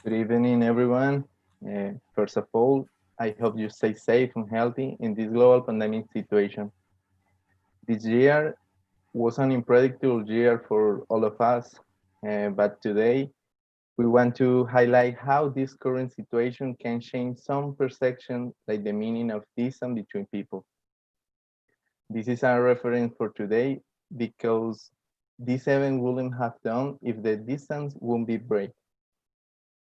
Good evening, everyone. First of all, I hope you stay safe and healthy in this global pandemic situation. This year was an unpredictable year for all of us, but today we want to highlight how this current situation can change some perception, like the meaning of distance between people. This is a reference for today because this event wouldn't have done if the distance wouldn't be break.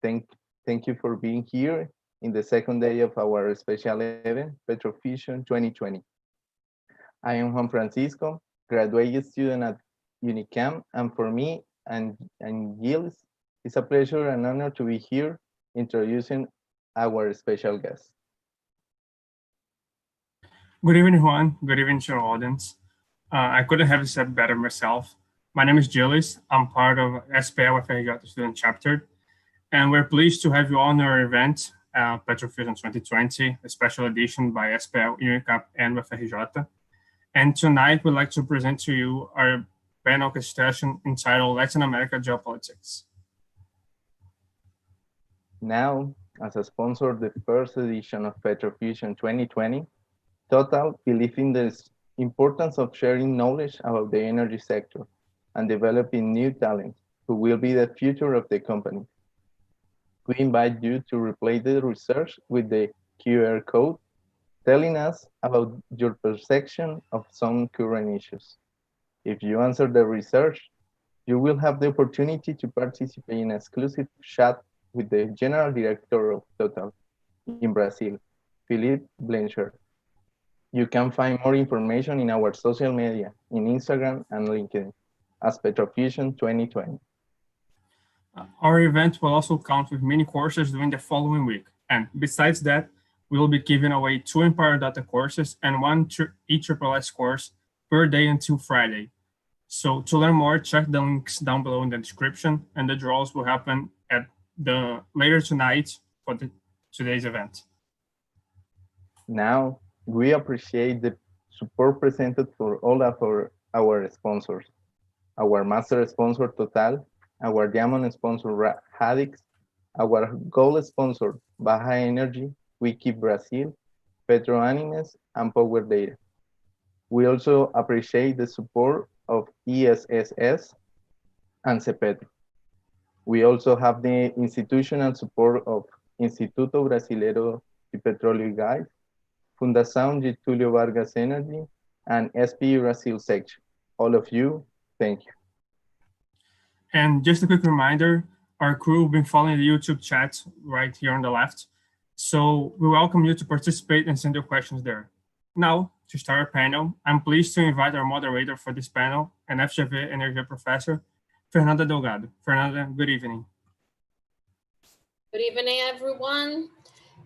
Thank you for being here in the second day of our special event, PetroFusion 2020. I am Juan Francisco, graduate student at Unicam, and for me and Gilles, it's a pleasure and honor to be here introducing our special guest. Good evening, Juan. Good evening to your audience. I couldn't have said better myself. My name is Gilles. I'm part of SPL FRJ Student Chapter, and we're pleased to have you on our event, PetroFusion 2020, a special edition by SPL, Unicap, and FRJ. And tonight, we'd like to present to you our panel discussion entitled Latin America Geopolitics. Now, as a sponsor of the first edition of PetroFusion 2020, Total believes in the importance of sharing knowledge about the energy sector and developing new talents who will be the future of the company. We invite you to replay the research with the QR code, telling us about your perception of some current issues. If you answer the research, you will have the opportunity to participate in an exclusive chat with the General Director of Total in Brazil, Felipe Perez. You can find more information in our social media, in Instagram and LinkedIn, as PetroFusion 2020. Our event will also count with mini courses during the following week. And besides that, we will be giving away 2 Empire Data courses and 1 ESSS course per day until Friday. So to learn more, check the links down below in the description, and the draws will happen at later tonight for today's event. Now, we appreciate the support presented for all of our sponsors. Our master sponsor, Total, our diamond sponsor, Hadix, our gold sponsor, Baja Energy, Wiki Brazil, PetroAnimes, and Power Data. We also appreciate the support of ESSS and CEPETRO. We also have the institutional support of Instituto Brasileiro de Petróleo y Gás, Fundação Getúlio Vargas Energy, and SP Brazil section. All of you, thank you. And just a quick reminder, our crew will be following the YouTube chat right here on the left. So we welcome you to participate and send your questions there. Now, to start our panel, I'm pleased to invite our moderator for this panel, an FGV Energia professor, Fernanda Delgado. Fernanda, good evening. Good evening, everyone.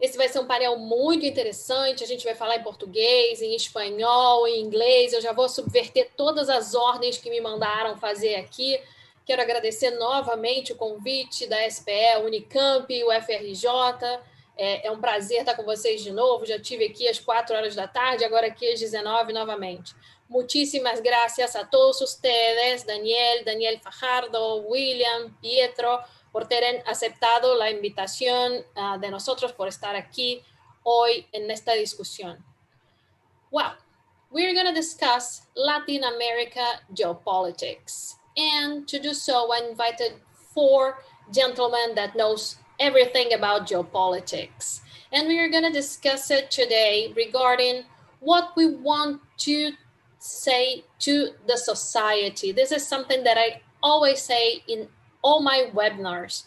Esse vai ser um painel muito interessante, a gente vai falar em português, em espanhol, em inglês, eu já vou subverter todas as ordens que me mandaram fazer aqui. Quero agradecer novamente o convite da SPE, Unicamp, o FRJ, é um prazer estar com vocês de novo, já estive aqui às 4 horas da tarde, agora aqui às 19 novamente. Muchísimas gracias a todos ustedes, Daniel Fajardo, William, Pietro, por ter aceptado la invitación de nosotros, por estar aquí hoy en esta discusión. Well, we're going to discuss Latin America geopolitics. And to do so, I invited 4 gentlemen that knows everything about geopolitics. And we are going to discuss it today regarding what we want to say to the society. This is something that I always say in all my webinars.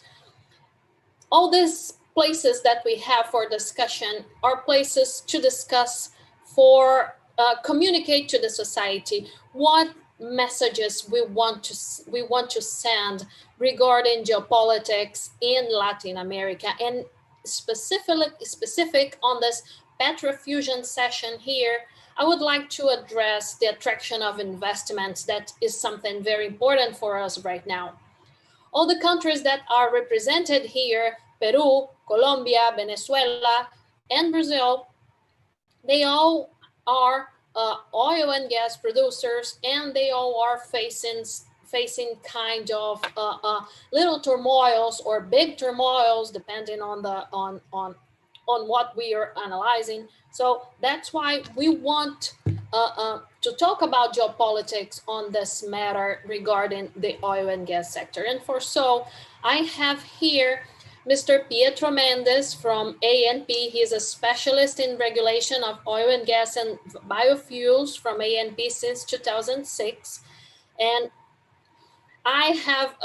All these places that we have for discussion are places to discuss, for communicate to the society what messages we want to send regarding geopolitics in Latin America, and specific on this PetroFusion session here. I would like to address the attraction of investments. That is something very important for us right now. All the countries that are represented here, Peru, Colombia, Venezuela, and Brazil, they all are oil and gas producers, and they all are facing kind of little turmoils or big turmoils, depending on the on what we are analyzing. So that's why we want to talk about geopolitics on this matter regarding the oil and gas sector. And for so, I have here Mr. Pietro Mendes from ANP. He is a specialist in regulation of oil and gas and biofuels from ANP since 2006. And I have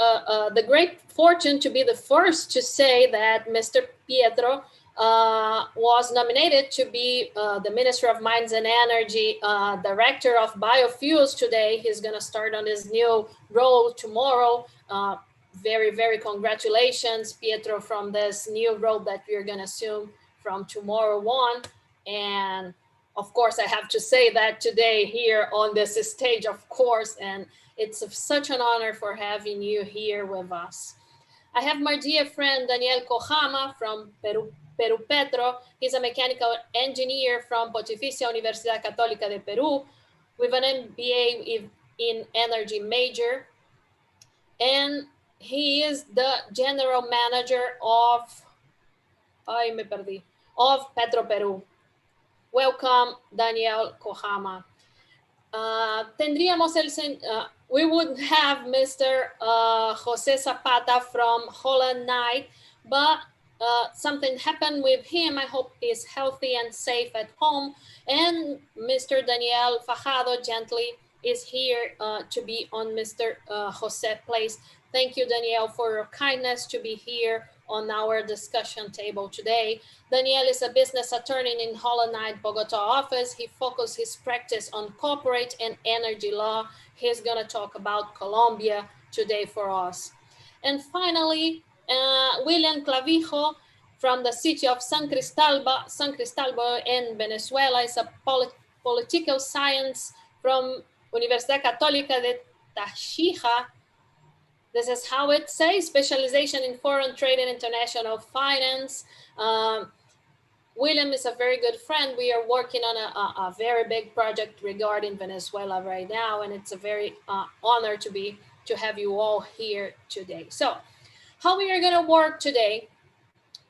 the great fortune to be the first to say that Mr. Pietro was nominated to be the Minister of Mines and Energy, Director of Biofuels today. He's going to start on his new role tomorrow. Very, very congratulations, Pietro, from this new role that we're going to assume from tomorrow on. And of course, I have to say that today here on this stage, of course, and it's such an honor for having you here with us. I have my dear friend, Daniel Cojama from Peru Petro. He's a mechanical engineer from Pontificia Universidad Católica de Peru with an MBA in energy major. And he is the general manager of Petro Peru. Welcome, Daniel Cojama. We would have Mr. Jose Zapata from Holland Night, but something happened with him. I hope he's healthy and safe at home. And Mr. Daniel Fajardo gently is here to be on Mr. Jose place. Thank you, Daniel, for your kindness to be here on our discussion table today. Daniel is a business attorney in Holland Night, Bogota office. He focused his practice on corporate and energy law. He's gonna talk about Colombia today for us. And finally, William Clavijo from the city of San Cristóbal in Venezuela is a political science from Universidad Católica de Táchira. This is how it says, specialization in foreign trade and international finance. William is a very good friend. We are working on a very big project regarding Venezuela right now, and it's a very honor to have you all here today. So how we are gonna work today,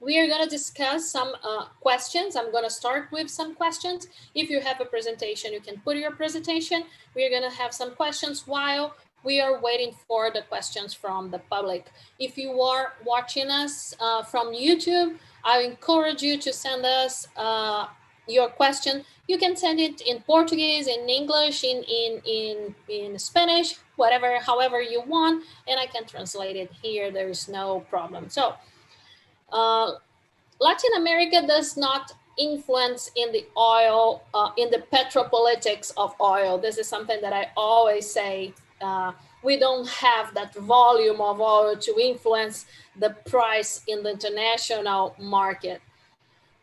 we are gonna discuss some questions. I'm gonna start with some questions. If you have a presentation, you can put your presentation. We are gonna have some questions while we are waiting for the questions from the public. If you are watching us from YouTube, I encourage you to send us your question. You can send it in Portuguese, in English, in Spanish, however you want, and I can translate it here. There is no problem. So Latin America does not influence in the oil, in the petropolitics of oil. This is something that I always say. We don't have that volume of oil to influence the price in the international market.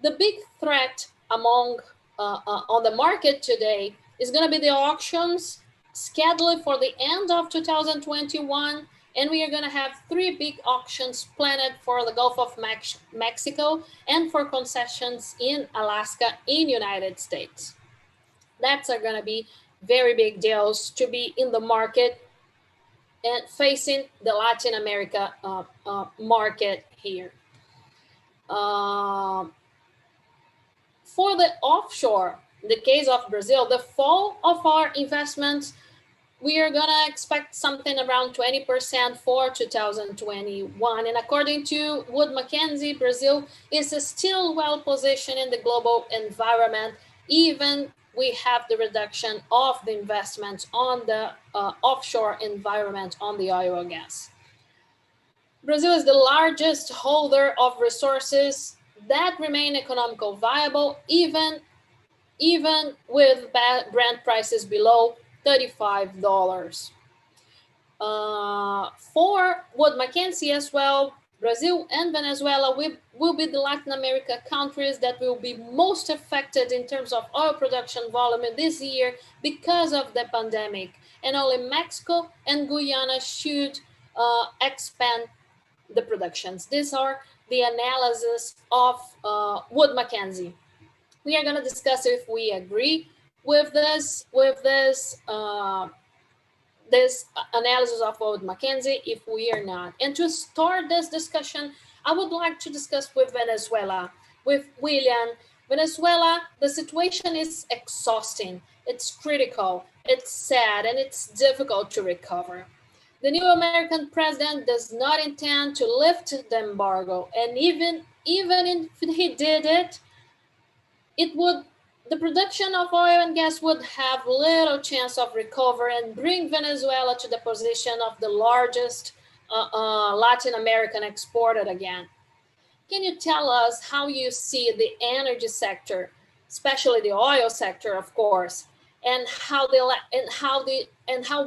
The big threat on the market today is going to be the auctions scheduled for the end of 2021. And we are going to have 3 big auctions planned for the Gulf of Mexico and for concessions in Alaska in United States. That's going to be very big deals to be in the market and facing the Latin America market here. For the offshore, in the case of Brazil, the fall of our investments, we are gonna expect something around 20% for 2021. And according to Wood Mackenzie, Brazil is still well positioned in the global environment, even we have the reduction of the investments on the offshore environment on the oil and gas. Brazil is the largest holder of resources that remain economically viable, even with Brent prices below $35. For Wood Mackenzie as well, Brazil and Venezuela will be the Latin America countries that will be most affected in terms of oil production volume this year because of the pandemic. And only Mexico and Guyana should expand the productions. These are the analysis of Wood Mackenzie. We are going to discuss if we agree with this analysis of Wood Mackenzie, if we are not. And to start this discussion, I would like to discuss with Venezuela, with William. Venezuela, the situation is exhausting, it's critical, it's sad, and it's difficult to recover. The new American president does not intend to lift the embargo, and even if he did it, the production of oil and gas would have little chance of recovery and bring Venezuela to the position of the largest Latin American exporter again. Can you tell us how you see the energy sector, especially the oil sector, of course, and how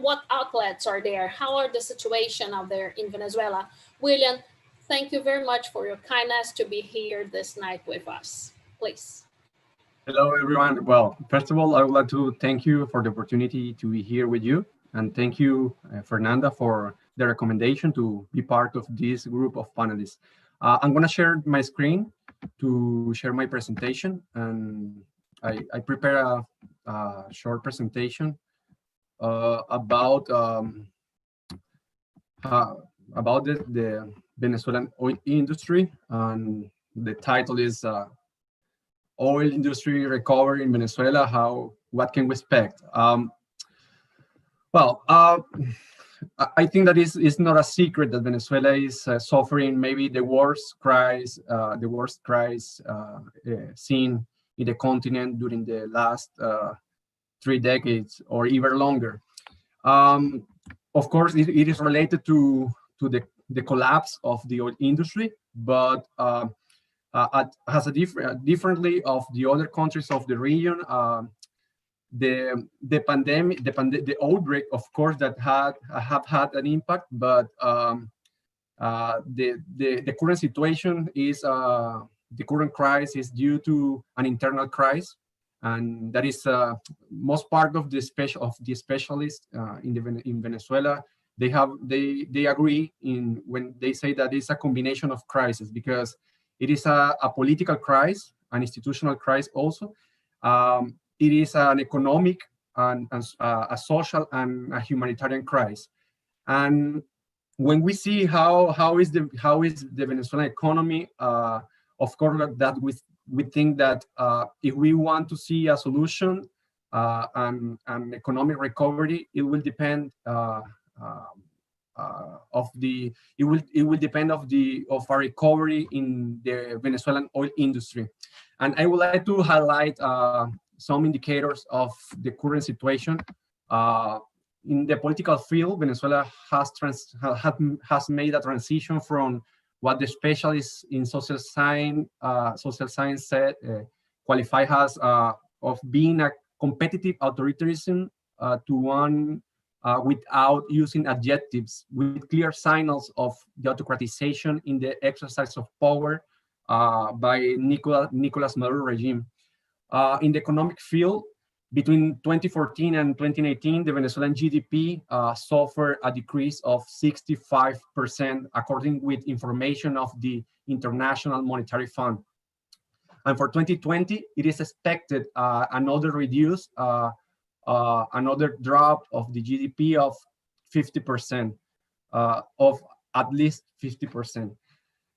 what outlets are there? How are the situation out there in Venezuela? William, thank you very much for your kindness to be here this night with us. Please. Hello, everyone. Well, first of all, I would like to thank you for the opportunity to be here with you. And thank you, Fernanda, for the recommendation to be part of this group of panelists. I'm going to share my screen to share my presentation. And I prepare a short presentation about the Venezuelan oil industry. And the title is Oil Industry Recovery in Venezuela, what can we expect? I think that it's not a secret that Venezuela is suffering maybe the worst crisis seen in the continent during the last 3 decades or even longer. Of course, it is related to the collapse of the oil industry, but has a differently of the other countries of the region. The pandemic, the outbreak, of course, that have had an impact, but the current situation is the current crisis is due to an internal crisis, and that is most part of the specialists in Venezuela. They agree in when they say that it's a combination of crises, because it is a political crisis, an institutional crisis also. It is an economic and a social and a humanitarian crisis. And when we see how is the Venezuelan economy, of course that we think that if we want to see a solution and economic recovery, it will depend it will depend of a recovery in the Venezuelan oil industry. And I would like to highlight some indicators of the current situation. In the political field, Venezuela has made a transition from what the specialists in social science said qualify as of being a competitive authoritarianism to one without using adjectives, with clear signals of the autocratization in the exercise of power by Nicolas Maduro regime. In the economic field, between 2014 and 2019, the Venezuelan GDP suffered a decrease of 65%, according with information of the International Monetary Fund. And for 2020, it is expected another drop of the GDP of 50%, of at least 50%.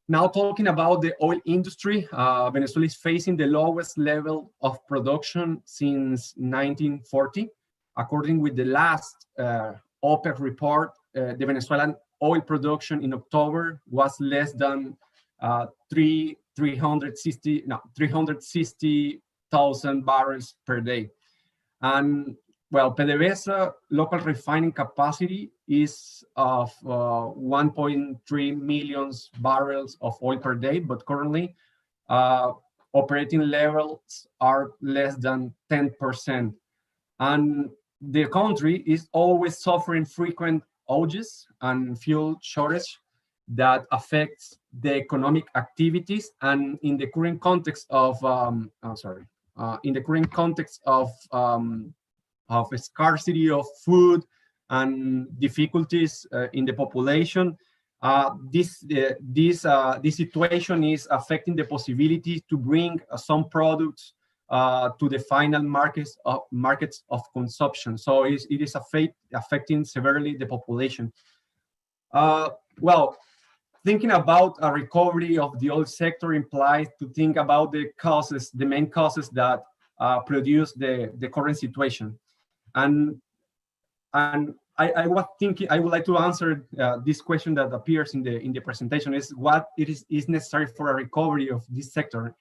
Now, talking about the oil industry, Venezuela is facing the lowest level of production since 1940. According with the last OPEC report, the Venezuelan oil production in October was less than 360,000 barrels per day. And well, PDVSA local refining capacity is of 1.3 million barrels of oil per day, but currently operating levels are less than 10%. And the country is always suffering frequent outages and fuel shortage that affects the economic activities. And in the current context of of scarcity of food and difficulties in the population, this situation is affecting the possibility to bring some products to the final markets of consumption. So it is affecting severely the population. Well, thinking about a recovery of the oil sector implies to think about the causes, the main causes that produce the current situation. And I was thinking, I would like to answer this question that appears in the presentation: is what is necessary for a recovery of this sector.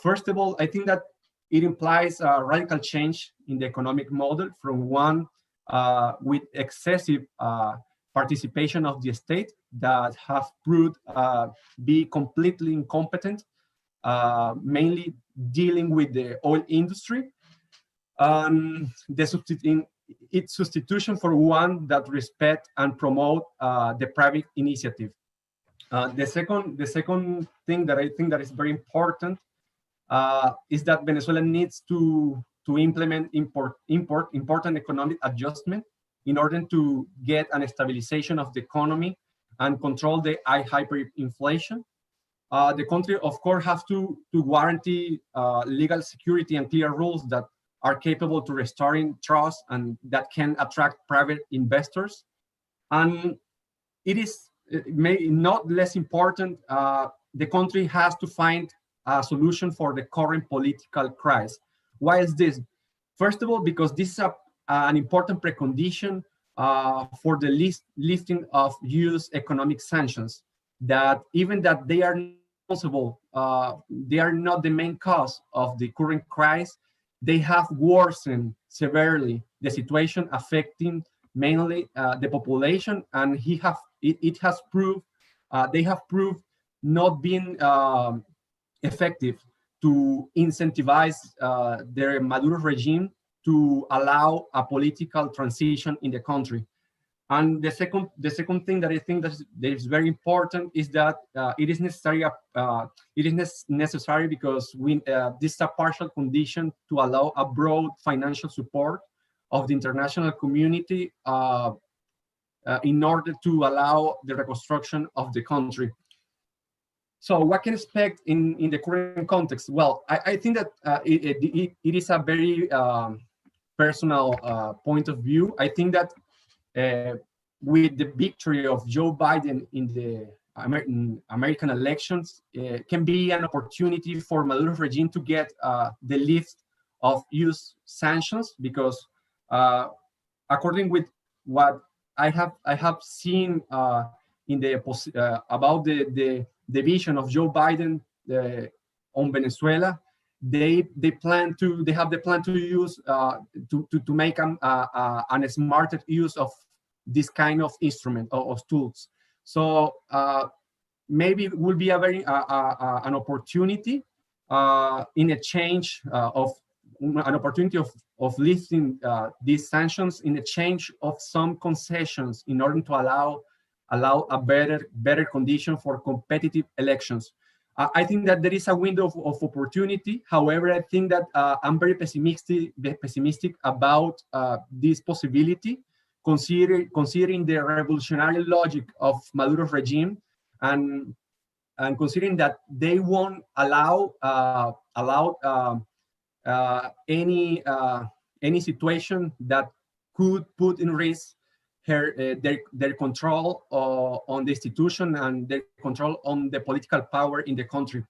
First of all, I think that it implies a radical change in the economic model from one with excessive participation of the state that have proved be completely incompetent, mainly dealing with the oil industry, its substitution for one that respect and promote the private initiative. The second thing that I think that is very important is that Venezuela needs to implement important economic adjustment in order to get a stabilization of the economy and control the hyperinflation. The country, of course, has to guarantee legal security and clear rules that are capable to restoring trust and that can attract private investors. And it is not less important, the country has to find a solution for the current political crisis. Why is this? First of all, because this is an important precondition for the lifting of U.S. economic sanctions, that even that they are possible, they are not the main cause of the current crisis. They have worsened severely the situation, affecting mainly the population, and it has proved they have proved not being effective to incentivize their Maduro regime to allow a political transition in the country. And the second thing that I think that is very important is that it is necessary. Necessary because this is a partial condition to allow a broad financial support of the international community in order to allow the reconstruction of the country. So what can expect in the current context? Well, I think that it is a very personal point of view. I think that with the victory of Joe Biden in the American elections, can be an opportunity for Maduro regime to get the lift of U.S. sanctions, because according with what I have seen in the about the vision of Joe Biden on Venezuela, they have the plan to use to make a smarter use of this kind of instrument of tools. So maybe it will be a very an opportunity in a change of an opportunity of lifting these sanctions in exchange of some concessions in order to allow a better condition for competitive elections. I think that there is a window of opportunity. However, I think that I'm very pessimistic about this possibility, considering the revolutionary logic of Maduro's regime, and considering that they won't allow any situation that could put in risk their control on the institution and their control on the political power in the country.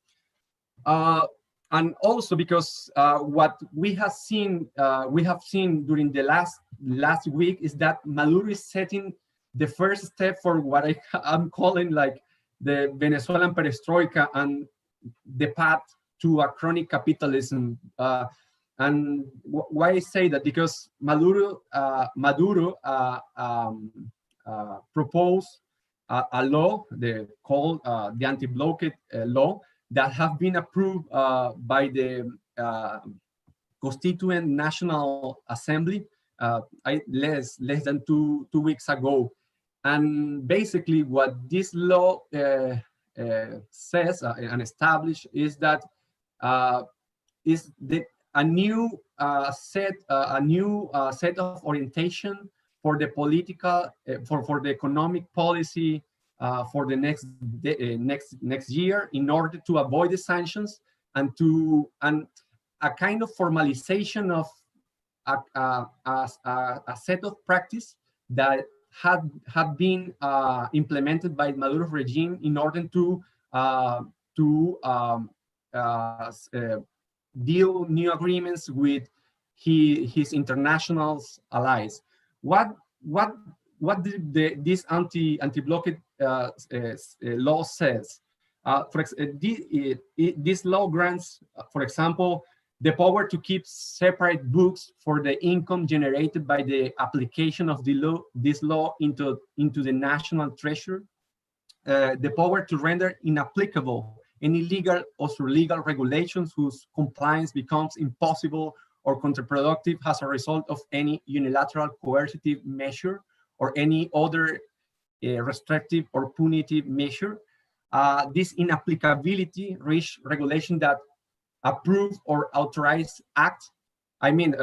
And also because what we have seen during the last week is that Maduro is setting the first step for what I'm calling like the Venezuelan perestroika and the path to a chronic capitalism. And why I say that? Because Maduro proposed a law called the anti-blockade law that have been approved by the Constituent National Assembly less than two weeks ago. And basically what this law says and established is that a new set of orientation for the political for the economic policy for the next year, in order to avoid the sanctions and a kind of formalization of a set of practice that had been implemented by Maduro regime in order to deal new agreements with his international allies. What this anti-blockade law says? This law grants, for example, the power to keep separate books for the income generated by the application of this law into the national treasury, the power to render inapplicable any legal or legal regulations whose compliance becomes impossible or counterproductive as a result of any unilateral coercive measure or any other restrictive or punitive measure. This inapplicability reach regulation that approve or authorize act. I mean,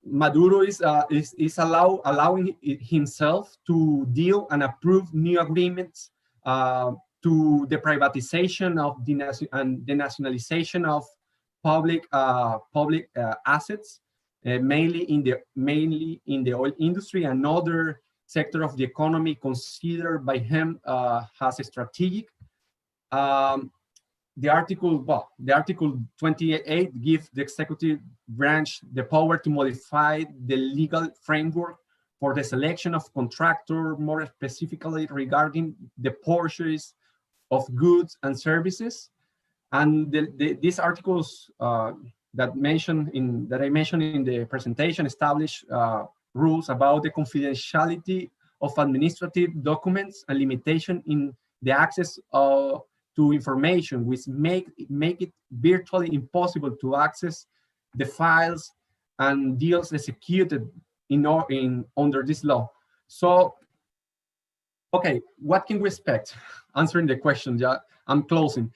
Maduro is allowing himself to deal and approve new agreements to the privatization of the nationalization of public assets, mainly in the oil industry and other sector of the economy considered by him as strategic. The Article 28 gives the executive branch the power to modify the legal framework for the selection of contractor, more specifically regarding the purchase of goods and services. And these articles that I mentioned in the presentation establish rules about the confidentiality of administrative documents and limitation in the access to information, which make it virtually impossible to access the files and deals executed under this law. So, okay, what can we expect? Answering the question, yeah, I'm closing.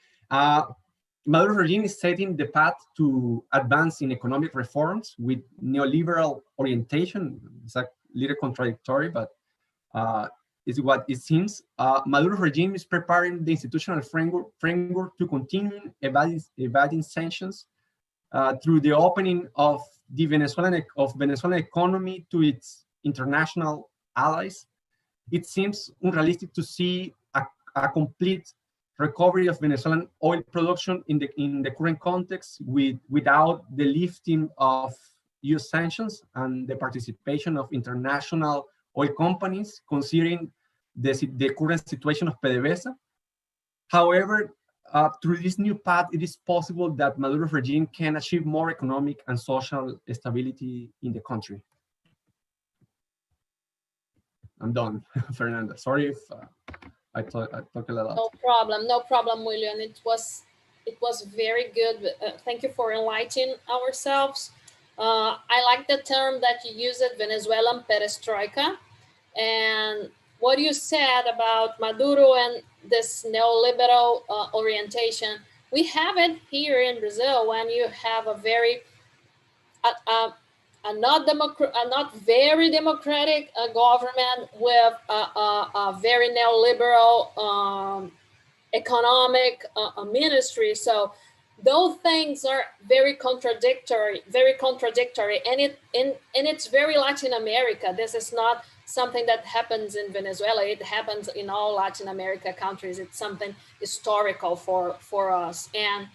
Maduro regime is setting the path to advance in economic reforms with neoliberal orientation. It's a little contradictory, but is what it seems. Maduro regime is preparing the institutional framework to continue evading sanctions through the opening of the Venezuelan economy to its international allies. It seems unrealistic to see a complete recovery of Venezuelan oil production in the current context without the lifting of US sanctions and the participation of international oil companies, considering the current situation of PDVSA. However, through this new path, it is possible that Maduro regime can achieve more economic and social stability in the country. I'm done, Fernanda. Sorry if I talk a lot. No problem, William. It was very good. Thank you for enlightening ourselves. I like the term that you used, Venezuelan perestroika, and what you said about Maduro and this neoliberal orientation. We have it here in Brazil when you have a very not very democratic government with a very neoliberal economic ministry. So those things are very contradictory, and it's very Latin America. This is not something that happens in Venezuela. It happens in all Latin America countries. It's something historical for us, and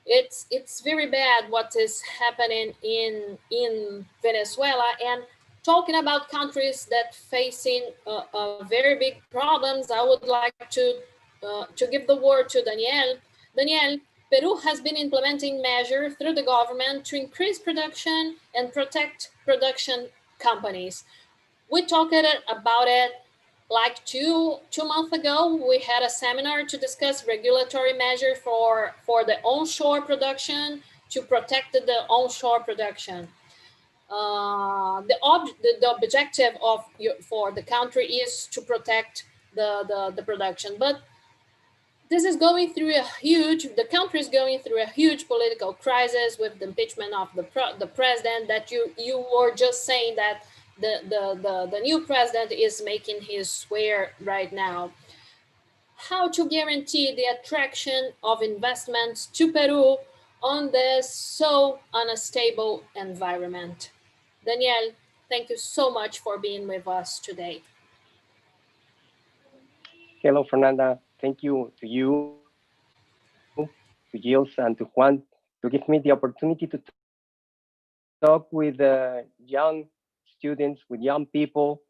it's very bad what is happening in Venezuela. And talking about countries that facing very big problems, I would like to give the word to Daniel. Daniel, Peru has been implementing measures through the government to increase production and protect production companies. We talked about it like two months ago. We had a seminar to discuss regulatory measures for the onshore production to protect the onshore production. The objective for the country is to protect the production, but this is going through the country is going through a huge political crisis with the impeachment of the president that you were just saying that the new president is making his swear right now. How to guarantee the attraction of investments to Peru on this so unstable environment? Daniel, thank you so much for being with us today. Hello, Fernanda. Thank you to you, to Gilles, and to Juan to give me the opportunity to talk with young students, with young people.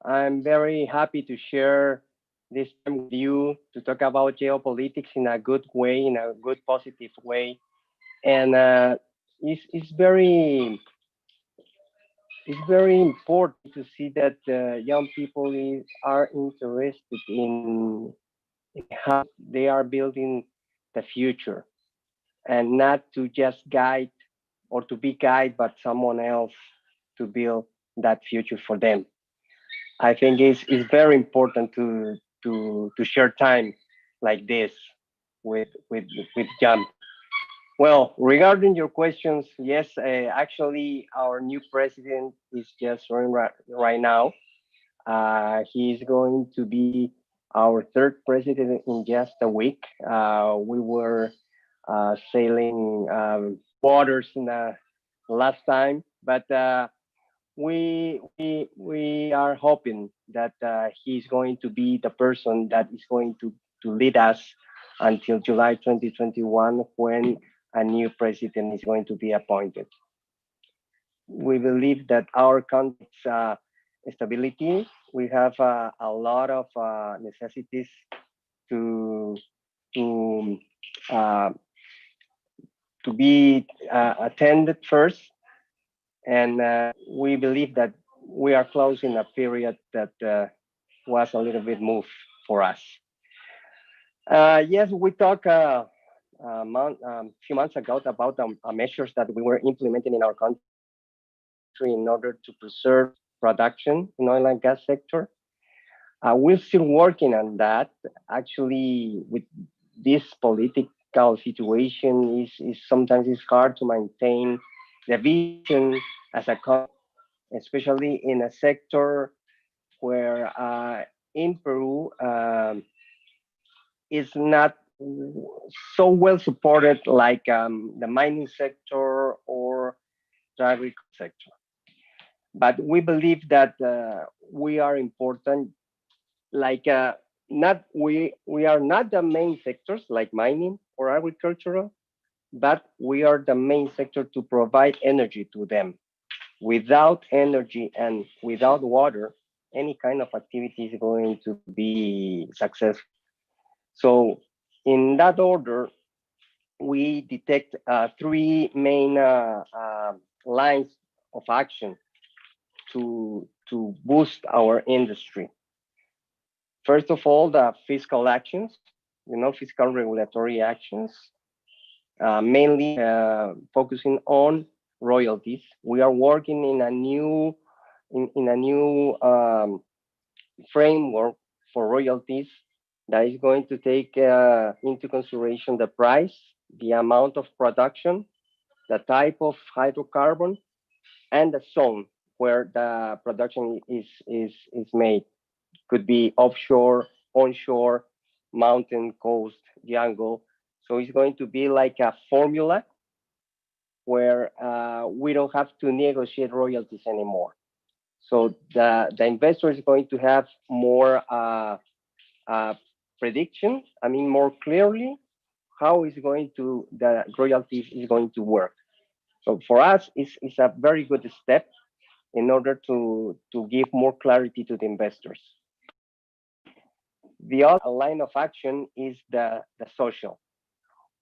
I'm very happy to share this time with you to talk about geopolitics in a good way, in a good, positive way. And it's very important to see that young people are interested in how they are building the future, and not to just guide or to be guided by someone else to build that future for them. I think it's very important to share time like this with young. Well, regarding your questions, yes, actually, our new president is just right now. He's going to be our third president in just a week. We were sailing waters in the last time, but we are hoping that he's going to be the person that is going to lead us until July 2021, when a new president is going to be appointed. We believe that our country's stability, we have a lot of necessities to be attended first, and we believe that we are closing a period that was a little bit moved for us. Yes, we talked a few months ago about measures that we were implementing in our country in order to preserve production in oil and gas sector. We're still working on that. Actually, with this political situation, is sometimes it's hard to maintain the vision as a country, especially in a sector where in Peru is not so well supported like the mining sector or the agriculture sector. But we believe that we are important, like we are not the main sectors like mining or agricultural, but we are the main sector to provide energy to them. Without energy and without water, any kind of activity is going to be successful. So in that order, we detect three main lines of action to boost our industry. First of all, the fiscal actions, fiscal regulatory actions, mainly focusing on royalties. We are working in a new framework for royalties that is going to take into consideration the price, the amount of production, the type of hydrocarbon, and the zone where the production is made. Could be offshore, onshore, mountain, coast, jungle. So it's going to be like a formula where we don't have to negotiate royalties anymore. So the investor is going to have more prediction, more clearly how is the royalties is going to work. So for us, it's a very good step in order to give more clarity to the investors. The other line of action is the social.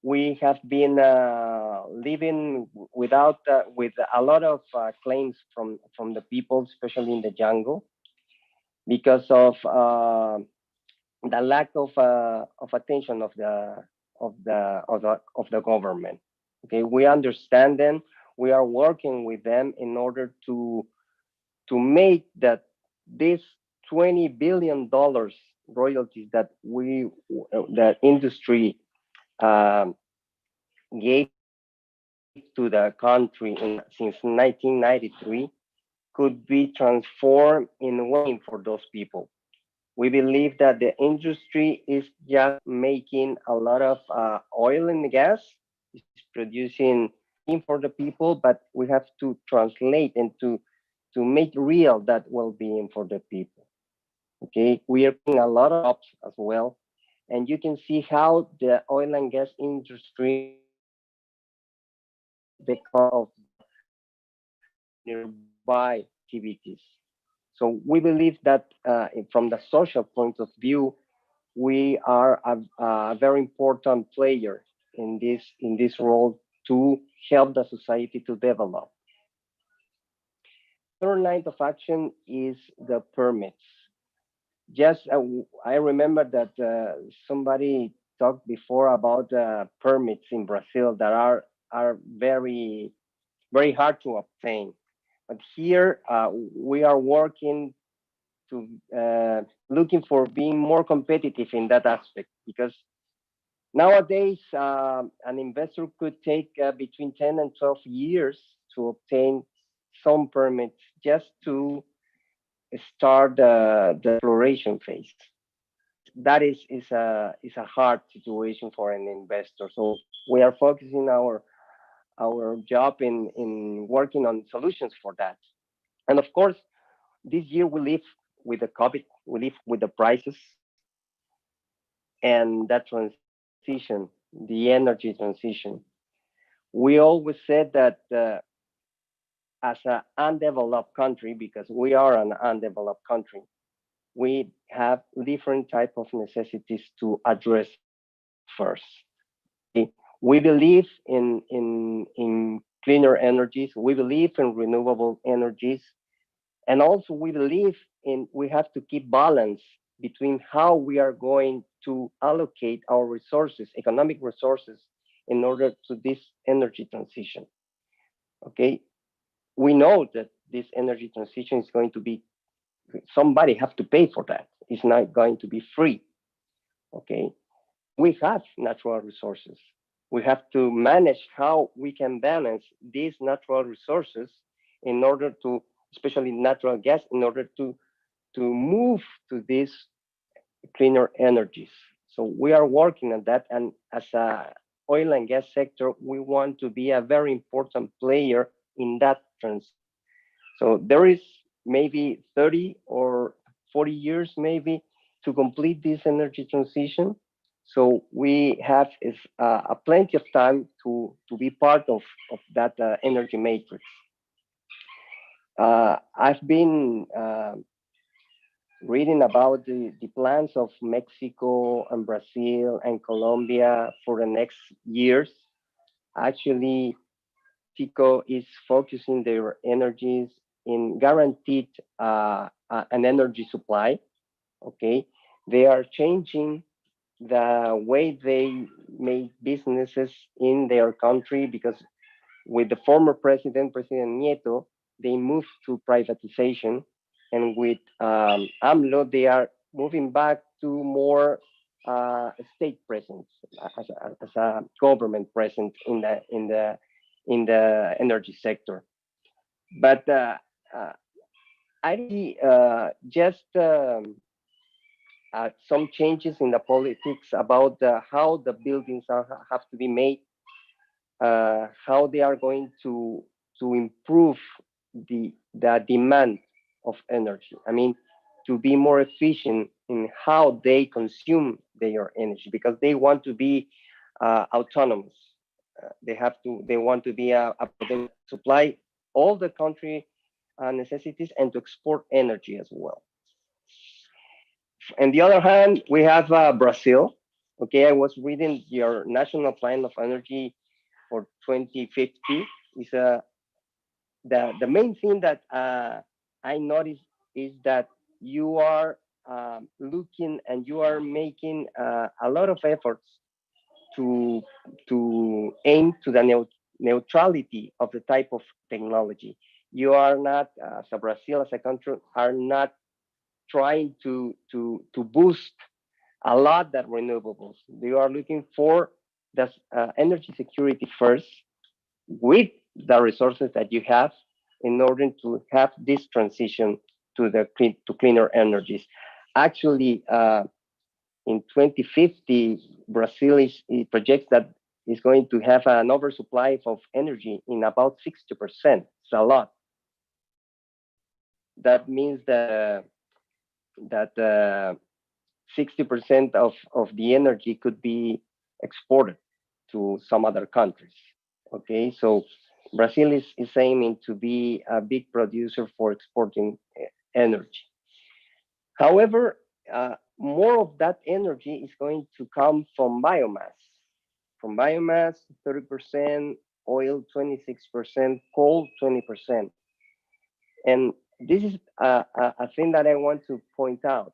we have been living without with a lot of claims from the people, especially in the jungle, because of the lack of attention of the government. Okay, we understand them. We are working with them in order to make that this $20 billion royalties that the industry gave to the country since 1993 could be transformed in win for those people. We believe that the industry is just making a lot of oil and gas, it's producing in for the people, but we have to translate and to make real that well-being for the people. Okay, we are doing a lot of jobs as well, and you can see how the oil and gas industry because of nearby activities. So we believe that from the social point of view, we are a very important player in this role to help the society to develop. Third line of action is the permits. Just I remember that somebody talked before about permits in Brazil that are very hard to obtain. But here we are working to looking for being more competitive in that aspect, because nowadays an investor could take between 10 and 12 years to obtain some permits just to start the exploration phase. That is a hard situation for an investor. So we are focusing our job in working on solutions for that. And of course, this year we live with the COVID, we live with the prices and that transition, the energy transition. We always said that as an undeveloped country, because we are an undeveloped country, we have different type of necessities to address first. Okay? We believe in cleaner energies. We believe in renewable energies. And also we believe we have to keep balance between how we are going to allocate our resources, economic resources, in order to this energy transition. Okay, we know that this energy transition is going to be, somebody have to pay for that. It's not going to be free. Okay, we have natural resources. We have to manage how we can balance these natural resources in order to, especially natural gas, in order to move to these cleaner energies. So we are working on that, and as a oil and gas sector, we want to be a very important player in that trend. So there is maybe 30 or 40 years maybe to complete this energy transition. So we have plenty of time to be part of that energy matrix. I've been reading about the plans of Mexico and Brazil and Colombia for the next years. Actually, Mexico is focusing their energies in guaranteed an energy supply. Okay, they are changing the way they make businesses in their country, because with the former President Nieto, they moved to privatization, and with AMLO, they are moving back to more state presence as a government presence in the energy sector. But I see just some changes in the politics about how the buildings have to be made, how they are going to improve the demand of energy. I mean, to be more efficient in how they consume their energy, because they want to be autonomous. They want to be they supply all the country necessities and to export energy as well. On the other hand, we have Brazil. Okay, I was reading your national plan of energy for 2050. Is the main thing that I noticed is that you are looking and you are making a lot of efforts to aim to the neutrality of the type of technology. You are not, so Brazil as a country, are not trying to boost a lot that renewables. They are looking for the energy security first with the resources that you have in order to have this transition to cleaner energies. Actually, in 2050, Brazil it projects that it's going to have an oversupply of energy in about 60%. It's a lot. That means that 60% of the energy could be exported to some other countries. Okay, so Brazil is aiming to be a big producer for exporting energy. However, more of that energy is going to come from biomass. From biomass, 30%, oil, 26%, coal, 20%. And this is a thing that I want to point out.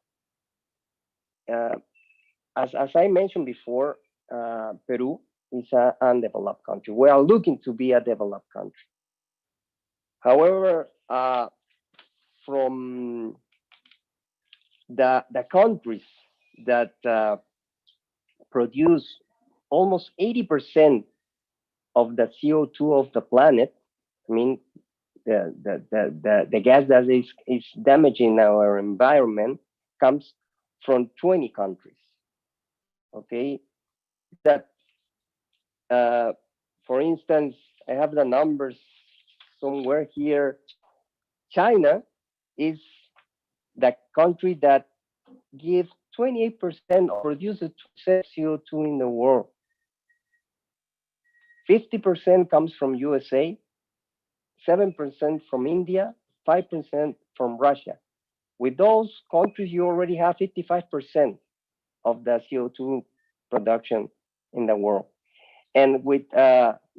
As I mentioned before, Peru is an undeveloped country. We are looking to be a developed country. However, from the countries that produce almost 80% of the CO2 of the planet, I mean, the gas that is damaging our environment comes from 20 countries. Okay, that for instance, I have the numbers somewhere here. China is the country that gives 28% or produces CO2 in the world. 50% comes from USA, 7% from India, 5% from Russia. With those countries, you already have 55% of the CO2 production in the world. And with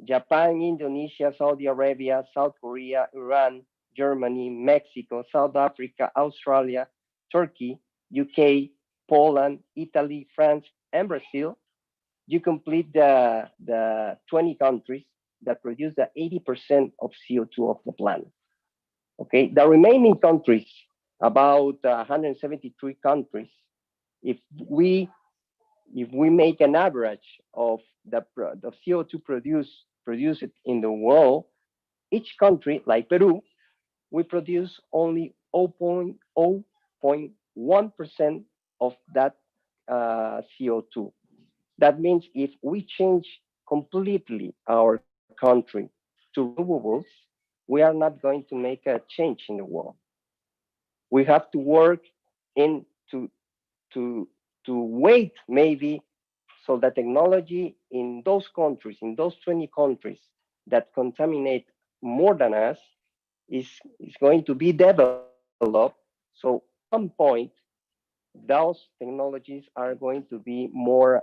Japan, Indonesia, Saudi Arabia, South Korea, Iran, Germany, Mexico, South Africa, Australia, Turkey, UK, Poland, Italy, France, and Brazil, you complete the 20 countries that produce the 80% of CO2 of the planet. Okay, the remaining countries, about 173 countries, if we make an average of the CO2 produced in the world, each country, like Peru, we produce only 0.1% of that CO2. That means if we change completely our country to renewables, we are not going to make a change in the world. We have to work to wait maybe so the technology in those countries, in those 20 countries that contaminate more than us is going to be developed. So at some point, those technologies are going to be more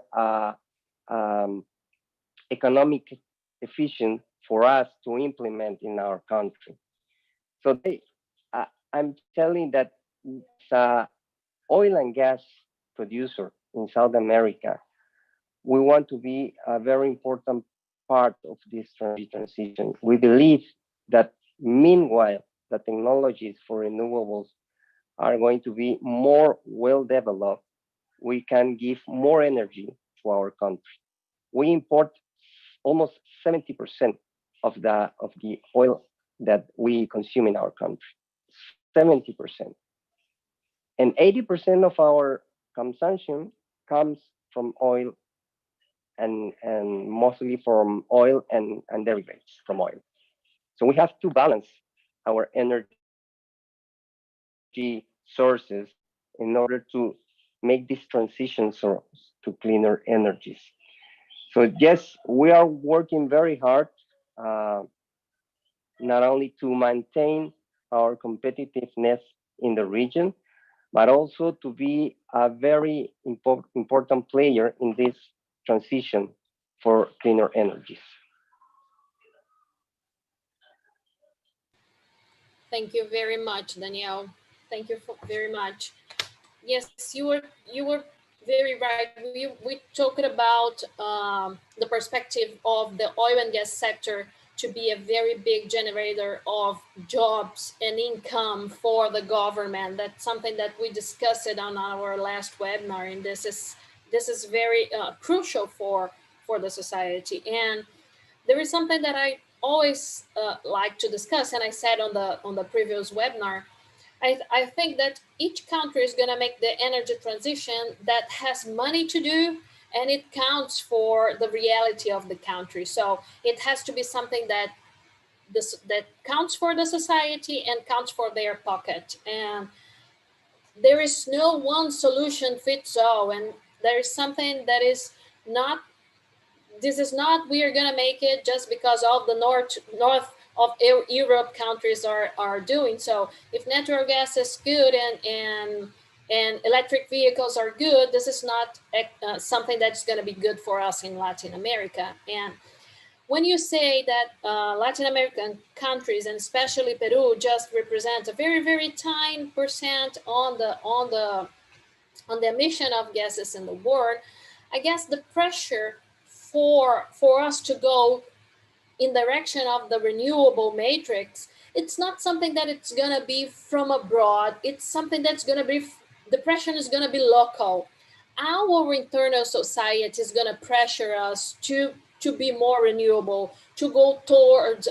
economic efficient for us to implement in our country. So I'm telling that oil and gas producer in South America, we want to be a very important part of this transition. We believe that meanwhile, the technologies for renewables are going to be more well developed. We can give more energy to our country. We import almost 70% of the oil that we consume in our country. 70%. And 80% of our consumption comes from oil and mostly from oil and derivatives from oil. So we have to balance our energy sources in order to make this transition to cleaner energies. So yes, we are working very hard, not only to maintain our competitiveness in the region, but also to be a very important player in this transition for cleaner energies. Thank you very much, Daniel. Thank you very much. Yes, you were very right. We talked about the perspective of the oil and gas sector to be a very big generator of jobs and income for the government. That's something that we discussed on our last webinar, and this is very crucial for the society. And there is something that I always like to discuss, and I said on the previous webinar. I think that each country is going to make the energy transition that has money to do, and it counts for the reality of the country. So it has to be something that counts for the society and counts for their pocket. And there is no one solution fits all, and there is something that is not. This is not we are going to make it just because all the north of Europe countries are doing so. If natural gas is good and electric vehicles are good, this is not something that's going to be good for us in Latin America. And when you say that Latin American countries, and especially Peru, just represent a very, very tiny percent on the emission of gases in the world, I guess the pressure for us to go in direction of the renewable matrix, it's not something that it's going to be from abroad. It's something that's going to be, the pressure is going to be local. Our internal society is going to pressure us to be more renewable, to go towards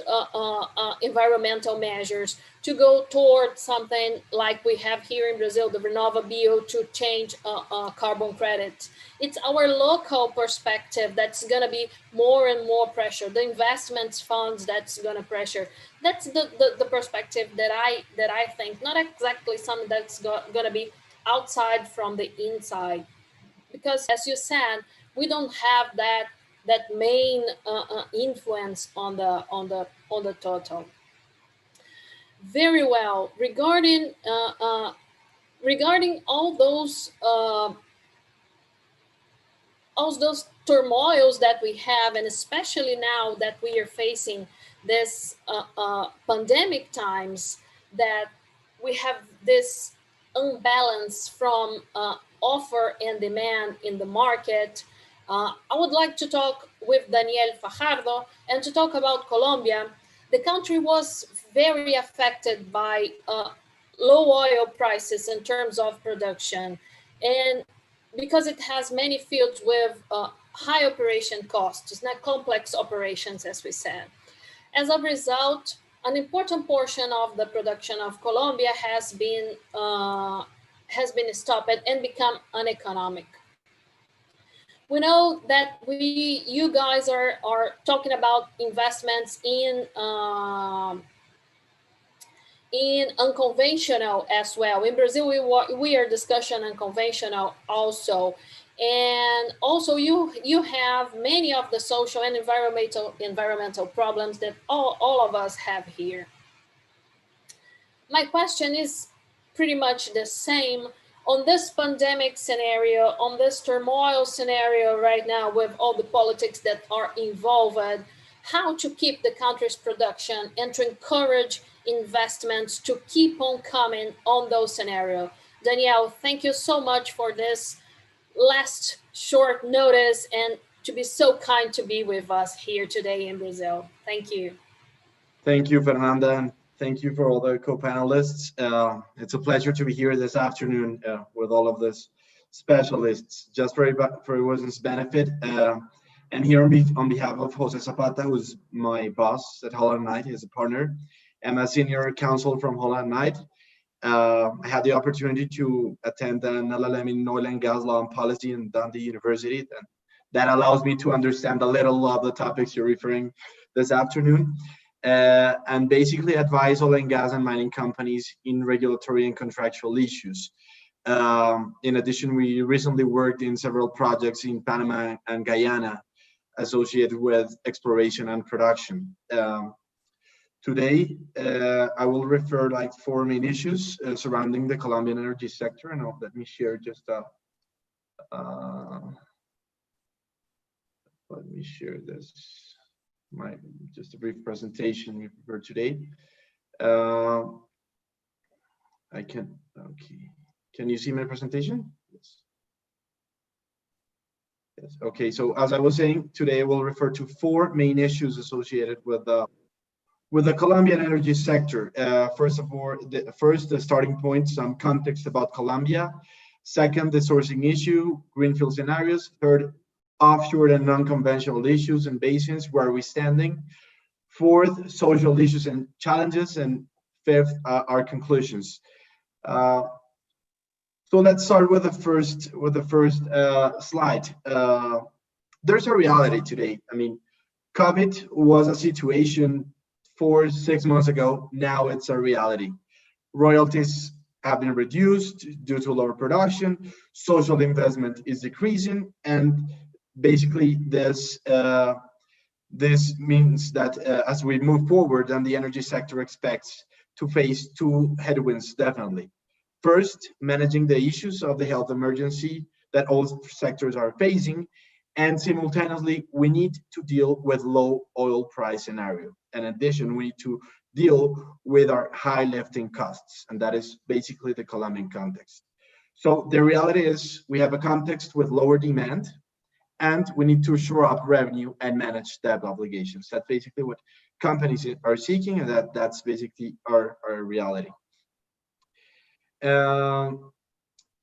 environmental measures, to go towards something like we have here in Brazil, the RenovaBio, to change carbon credits. It's our local perspective that's going to be more and more pressure. The investments funds that's going to pressure. That's the perspective that I think, not exactly something that's going to be outside from the inside, because as you said, we don't have that main influence on the total. Very well. Regarding all those turmoils that we have, and especially now that we are facing this pandemic times, that we have this unbalance from offer and demand in the market. I would like to talk with Daniel Fajardo and to talk about Colombia. The country was very affected by low oil prices in terms of production, and because it has many fields with high operation costs, it's not complex operations, as we said. As a result, an important portion of the production of Colombia has been stopped and become uneconomic. We know that you guys are talking about investments in unconventional as well. In Brazil, we are discussing unconventional also. And also you have many of the social and environmental problems that all of us have here. My question is pretty much the same. On this pandemic scenario, on this turmoil scenario right now with all the politics that are involved, how to keep the country's production and to encourage investments to keep on coming on those scenarios. Danielle, thank you so much for this last short notice and to be so kind to be with us here today in Brazil. Thank you. Thank you, Fernanda, and thank you for all the co-panelists. It's a pleasure to be here this afternoon with all of these specialists, just for everyone's benefit. And here on behalf of Jose Zapata, who's my boss at Holland Knight, he's a partner. I'm a senior counsel from Holland Knight. I had the opportunity to attend an LLM in Oil and Gas Law and Policy in Dundee University, and that allows me to understand a little of the topics you're referring this afternoon. And basically advise oil and gas and mining companies in regulatory and contractual issues. In addition, we recently worked in several projects in Panama and Guyana associated with exploration and production. Today, I will refer like 4 main issues surrounding the Colombian energy sector, and let me share just let me share this, just a brief presentation we prepared today. Can you see my presentation? Yes. Yes. Okay, so as I was saying, today I will refer to 4 main issues associated with the Colombian energy sector. First of all, the starting point, some context about Colombia. Second, the sourcing issue, greenfield scenarios. Third, offshore and non-conventional issues and basins, where are we standing? Fourth, social issues and challenges. And fifth, our conclusions. So let's start with the first slide. There's a reality today. I mean, COVID was a situation 4-6 months ago. Now it's a reality. Royalties have been reduced due to lower production. Social investment is decreasing, and basically this means that as we move forward, then the energy sector expects to face 2 headwinds definitely. First, managing the issues of the health emergency that all sectors are facing, and simultaneously we need to deal with low oil price scenario. In addition, we need to deal with our high lifting costs, and that is basically the Colombian context. So the reality is we have a context with lower demand, and we need to shore up revenue and manage debt obligations. That's basically what companies are seeking, and that's basically our reality.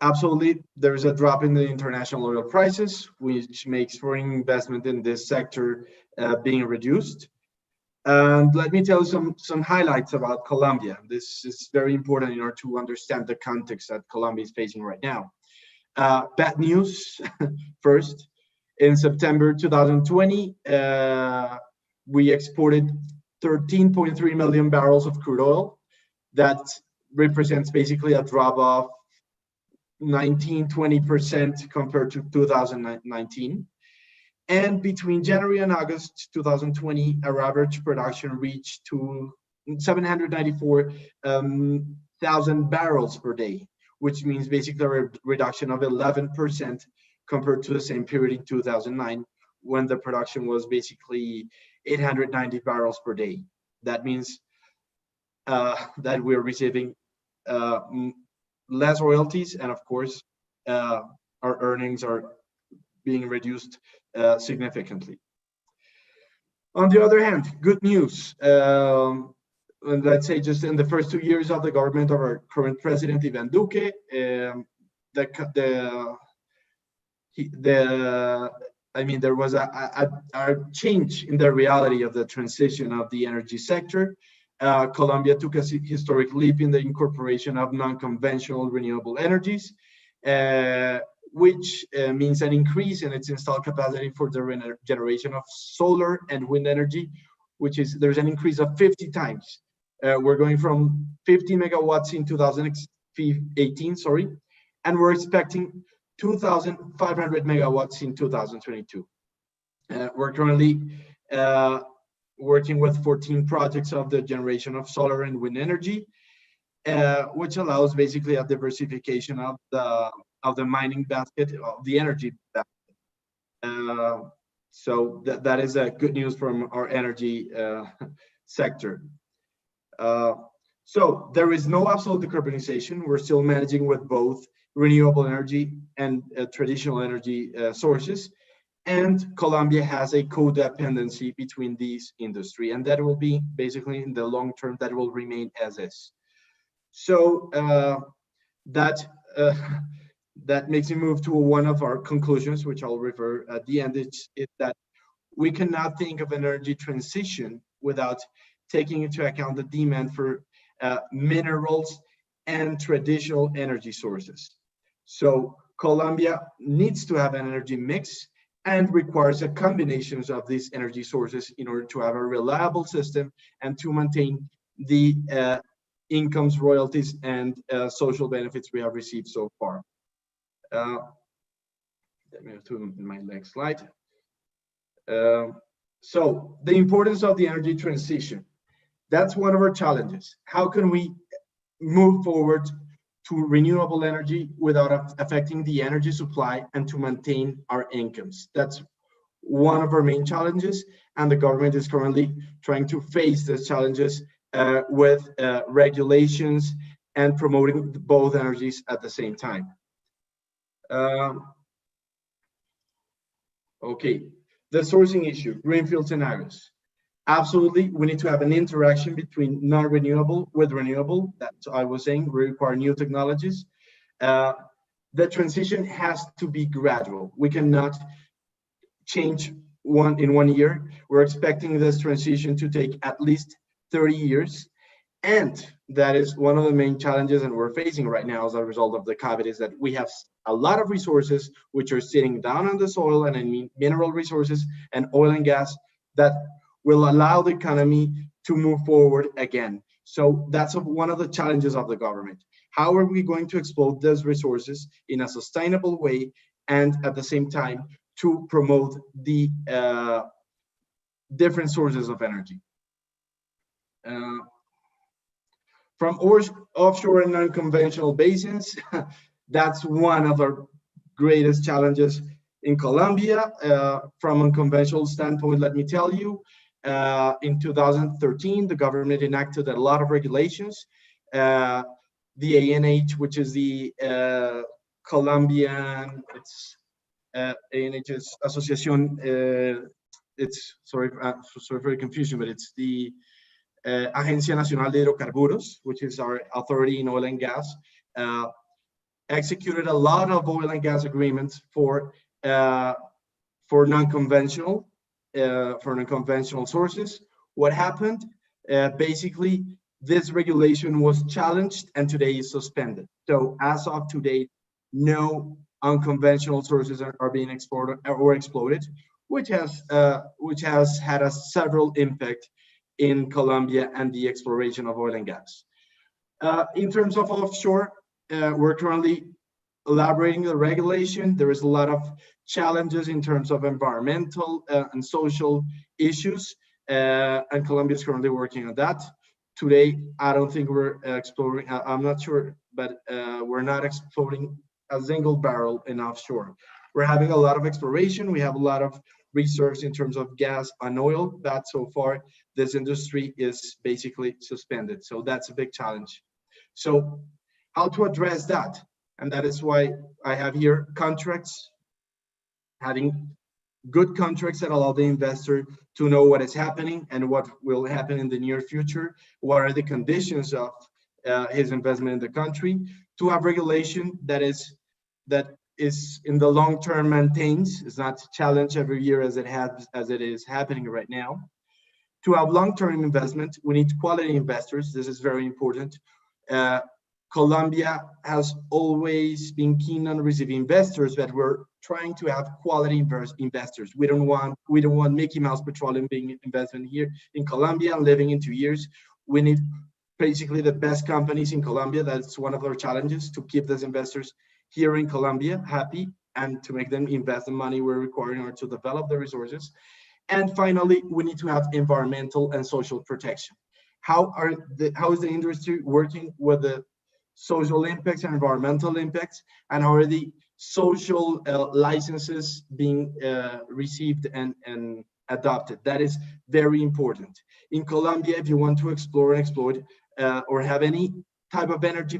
Absolutely, there is a drop in the international oil prices, which makes foreign investment in this sector being reduced. And let me tell you some highlights about Colombia. This is very important in order to understand the context that Colombia is facing right now. Bad news first. In September 2020, we exported 13.3 million barrels of crude oil. That represents basically a drop of 19-20% compared to 2019. And between January and August 2020, our average production reached to 794,000 barrels per day, which means basically a reduction of 11% compared to the same period in 2009, when the production was basically 890 barrels per day. That means that we're receiving less royalties, and of course, our earnings are being reduced significantly. On the other hand, good news. Let's say just in the first 2 years of the government of our current president, Iván Duque, there was a change in the reality of the transition of the energy sector. Colombia took a historic leap in the incorporation of non-conventional renewable energies, which means an increase in its installed capacity for the generation of solar and wind energy, there's an increase of 50 times. We're going from 50 megawatts in 2018, and we're expecting 2,500 megawatts in 2022. We're currently working with 14 projects of the generation of solar and wind energy, which allows basically a diversification of the mining basket, of the energy basket. So that is good news from our energy sector. So there is no absolute decarbonization. We're still managing with both renewable energy and traditional energy sources. And Colombia has a codependency between these industries, and that will be basically in the long term, that will remain as is. So that makes me move to one of our conclusions, which I'll refer at the end, is that we cannot think of energy transition without taking into account the demand for minerals and traditional energy sources. So Colombia needs to have an energy mix and requires a combination of these energy sources in order to have a reliable system and to maintain the incomes, royalties, and social benefits we have received so far. Let me move to my next slide. So the importance of the energy transition. That's one of our challenges. How can we move forward to renewable energy without affecting the energy supply and to maintain our incomes? That's one of our main challenges, and the government is currently trying to face these challenges with regulations and promoting both energies at the same time. Okay, the sourcing issue, greenfield scenarios. Absolutely, we need to have an interaction between non-renewable with renewable. That's what I was saying, we require new technologies. The transition has to be gradual. We cannot change in 1 year. We're expecting this transition to take at least 30 years. And that is one of the main challenges that we're facing right now as a result of the COVID, is that we have a lot of resources which are sitting down on the soil, and I mean mineral resources and oil and gas that will allow the economy to move forward again. So that's one of the challenges of the government. How are we going to exploit those resources in a sustainable way and at the same time to promote the different sources of energy? From offshore and unconventional basins, that's one of our greatest challenges in Colombia. From a unconventional standpoint, let me tell you, in 2013, the government enacted a lot of regulations. The ANH, which is the Colombian, it's ANH's association, it's, sorry for the confusion, but it's the Agencia Nacional de Hidrocarburos, which is our authority in oil and gas, executed a lot of oil and gas agreements for non-conventional sources. What happened? Basically, this regulation was challenged and today is suspended. So as of today, no unconventional sources are being exported or exploited, which has had a several impact in Colombia and the exploration of oil and gas. In terms of offshore, we're currently elaborating the regulation. There is a lot of challenges in terms of environmental and social issues, and Colombia is currently working on that. Today, I don't think we're exploring, I'm not sure, but we're not exploring a single barrel in offshore. We're having a lot of exploration. We have a lot of reserves in terms of gas and oil, but so far this industry is basically suspended. So that's a big challenge. So how to address that? And that is why I have here contracts, having good contracts that allow the investor to know what is happening and what will happen in the near future. What are the conditions of his investment in the country? To have regulation that is in the long term maintains, is not challenged every year as it is happening right now. To have long-term investment, we need quality investors. This is very important. Colombia has always been keen on receiving investors, but we're trying to have quality investors. We don't want Mickey Mouse Petroleum being invested here in Colombia and living in 2 years. We need basically the best companies in Colombia. That's one of our challenges, to keep those investors here in Colombia happy and to make them invest the money we're requiring in order to develop the resources. And finally, we need to have environmental and social protection. How is the industry working with the social impacts and environmental impacts, and how are the social licenses being received and adopted? That is very important. In Colombia, if you want to explore and exploit or have any type of energy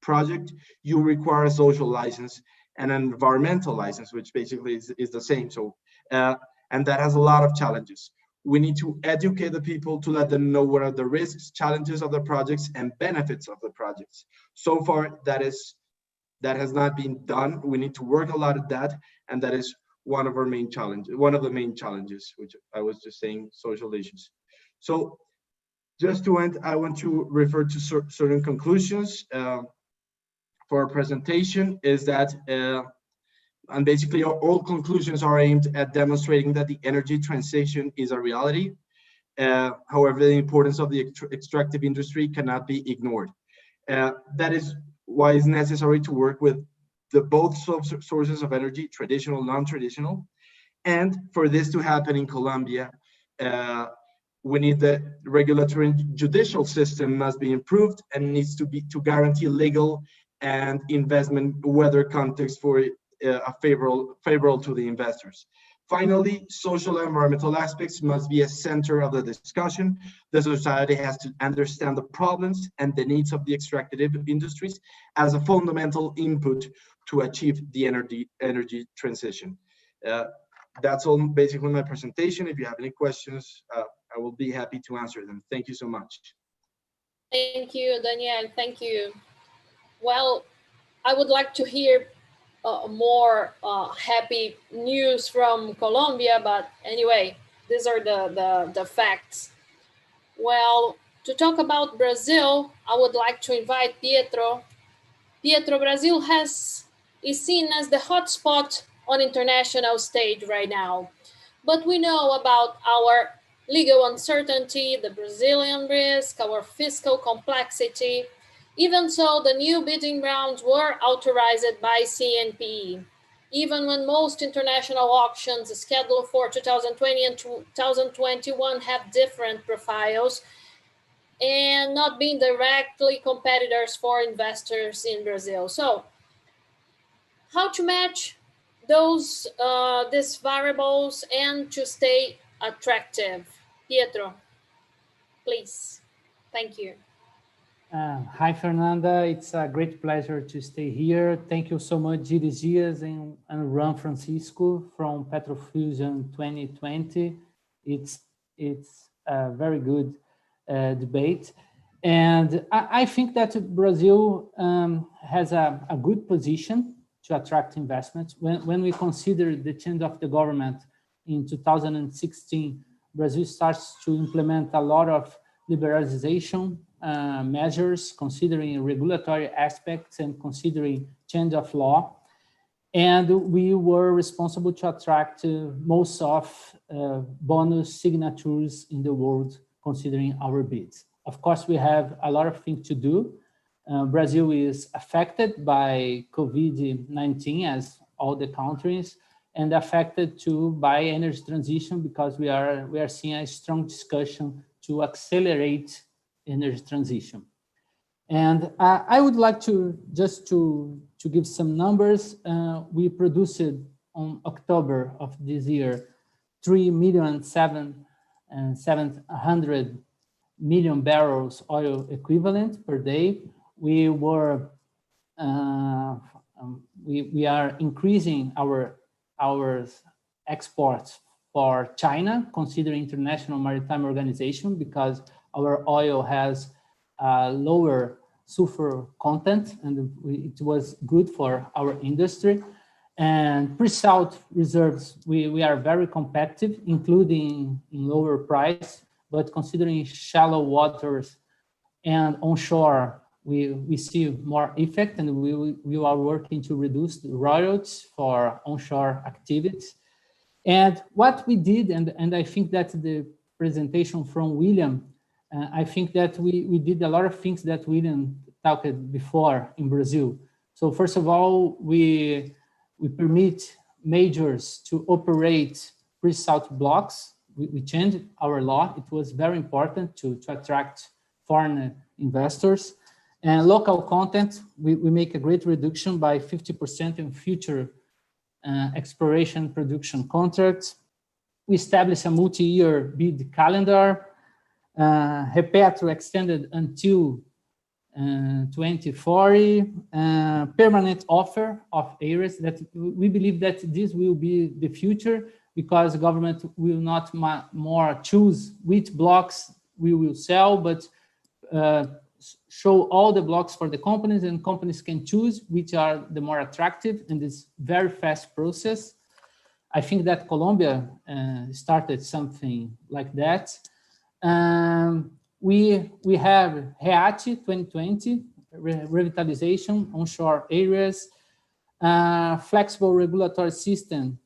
project, you require a social license and an environmental license, which basically is the same. So, and that has a lot of challenges. We need to educate the people to let them know what are the risks, challenges of the projects, and benefits of the projects. So far, that has not been done. We need to work a lot at that, and that is one of our main challenges, one of the main challenges, which I was just saying, social issues. So just to end, I want to refer to certain conclusions for our presentation, is that and basically all conclusions are aimed at demonstrating that the energy transition is a reality. However, the importance of the extractive industry cannot be ignored. That is why it's necessary to work with both sources of energy, traditional, non-traditional. And for this to happen in Colombia, We need the regulatory and judicial system must be improved and needs to guarantee legal and investment weather context for a favorable to the investors. Finally, social and environmental aspects must be a center of the discussion. The society has to understand the problems and the needs of the extractive industries as a fundamental input to achieve the energy transition. That's all basically my presentation. If you have any questions, I will be happy to answer them. Thank you so much. Thank you, Daniel. Thank you. Well, I would like to hear more happy news from Colombia, but anyway, these are the facts. Well, to talk about Brazil, I would like to invite Pietro. Pietro, Brazil is seen as the hotspot on international stage right now, but we know about our legal uncertainty, the Brazilian risk, our fiscal complexity. Even so, the new bidding rounds were authorized by CNPE. Even when most international auctions scheduled for 2020 and 2021 have different profiles and not being directly competitors for investors in Brazil. So, how to match these variables and to stay attractive? Pietro, please. Thank you. Hi, Fernanda. It's a great pleasure to stay here. Thank you so much, Gilles Dias and Juan Francisco from PetroFusion 2020. It's a very good debate. And I think that Brazil has a good position to attract investments. When we consider the change of the government in 2016, Brazil starts to implement a lot of liberalization measures, considering regulatory aspects and considering change of law. And we were responsible to attract most of bonus signatures in the world, considering our bids. Of course, we have a lot of things to do. Brazil is affected by COVID-19 as all the countries, and affected too by energy transition, because we are seeing a strong discussion to accelerate energy transition. And I would like to just to give some numbers. We produced on October of this year 3,700,000 barrels oil equivalent per day. We are increasing our exports for China, considering International Maritime Organization, because our oil has lower sulfur content, and it was good for our industry. And pre-salt reserves, we are very competitive, including in lower price, but considering shallow waters and onshore, we see more effect, and we are working to reduce the royalties for onshore activities. And what we did, and I think that the presentation from William, I think that we did a lot of things that William talked before in Brazil. So first of all, we permit majors to operate pre-salt blocks. We changed our law. It was very important to attract foreign investors. And local content, we make a great reduction by 50% in future exploration production contracts. We established a multi-year bid calendar. Repetro extended until 2040. Permanent offer of areas that we believe that this will be the future, because government will not more choose which blocks we will sell, but show all the blocks for the companies, and companies can choose which are the more attractive in this very fast process. I think that Colombia started something like that. We have REACH 2020, revitalization, onshore areas, flexible regulatory system.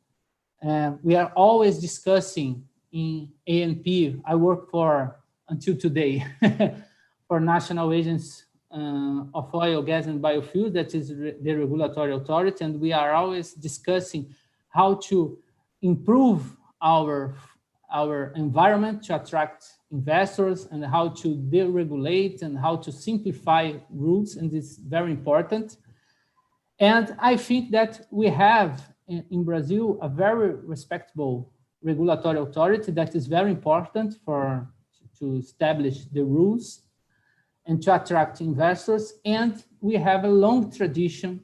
We are always discussing in ANP. I work for, until today, for National Agency of Oil, Gas and Biofuels, that is the regulatory authority, and we are always discussing how to improve our our environment to attract investors and how to deregulate and how to simplify rules, and it's very important. And I think that we have in Brazil a very respectable regulatory authority that is very important to establish the rules and to attract investors. And we have a long tradition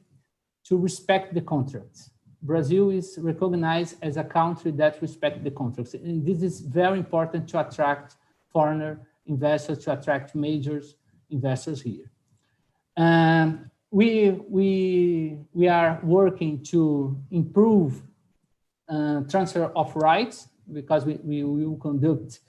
to respect the contracts. Brazil is recognized as a country that respects the contracts. And this is very important to attract foreign investors, to attract major investors here. We are working to improve transfer of rights, because we will conduct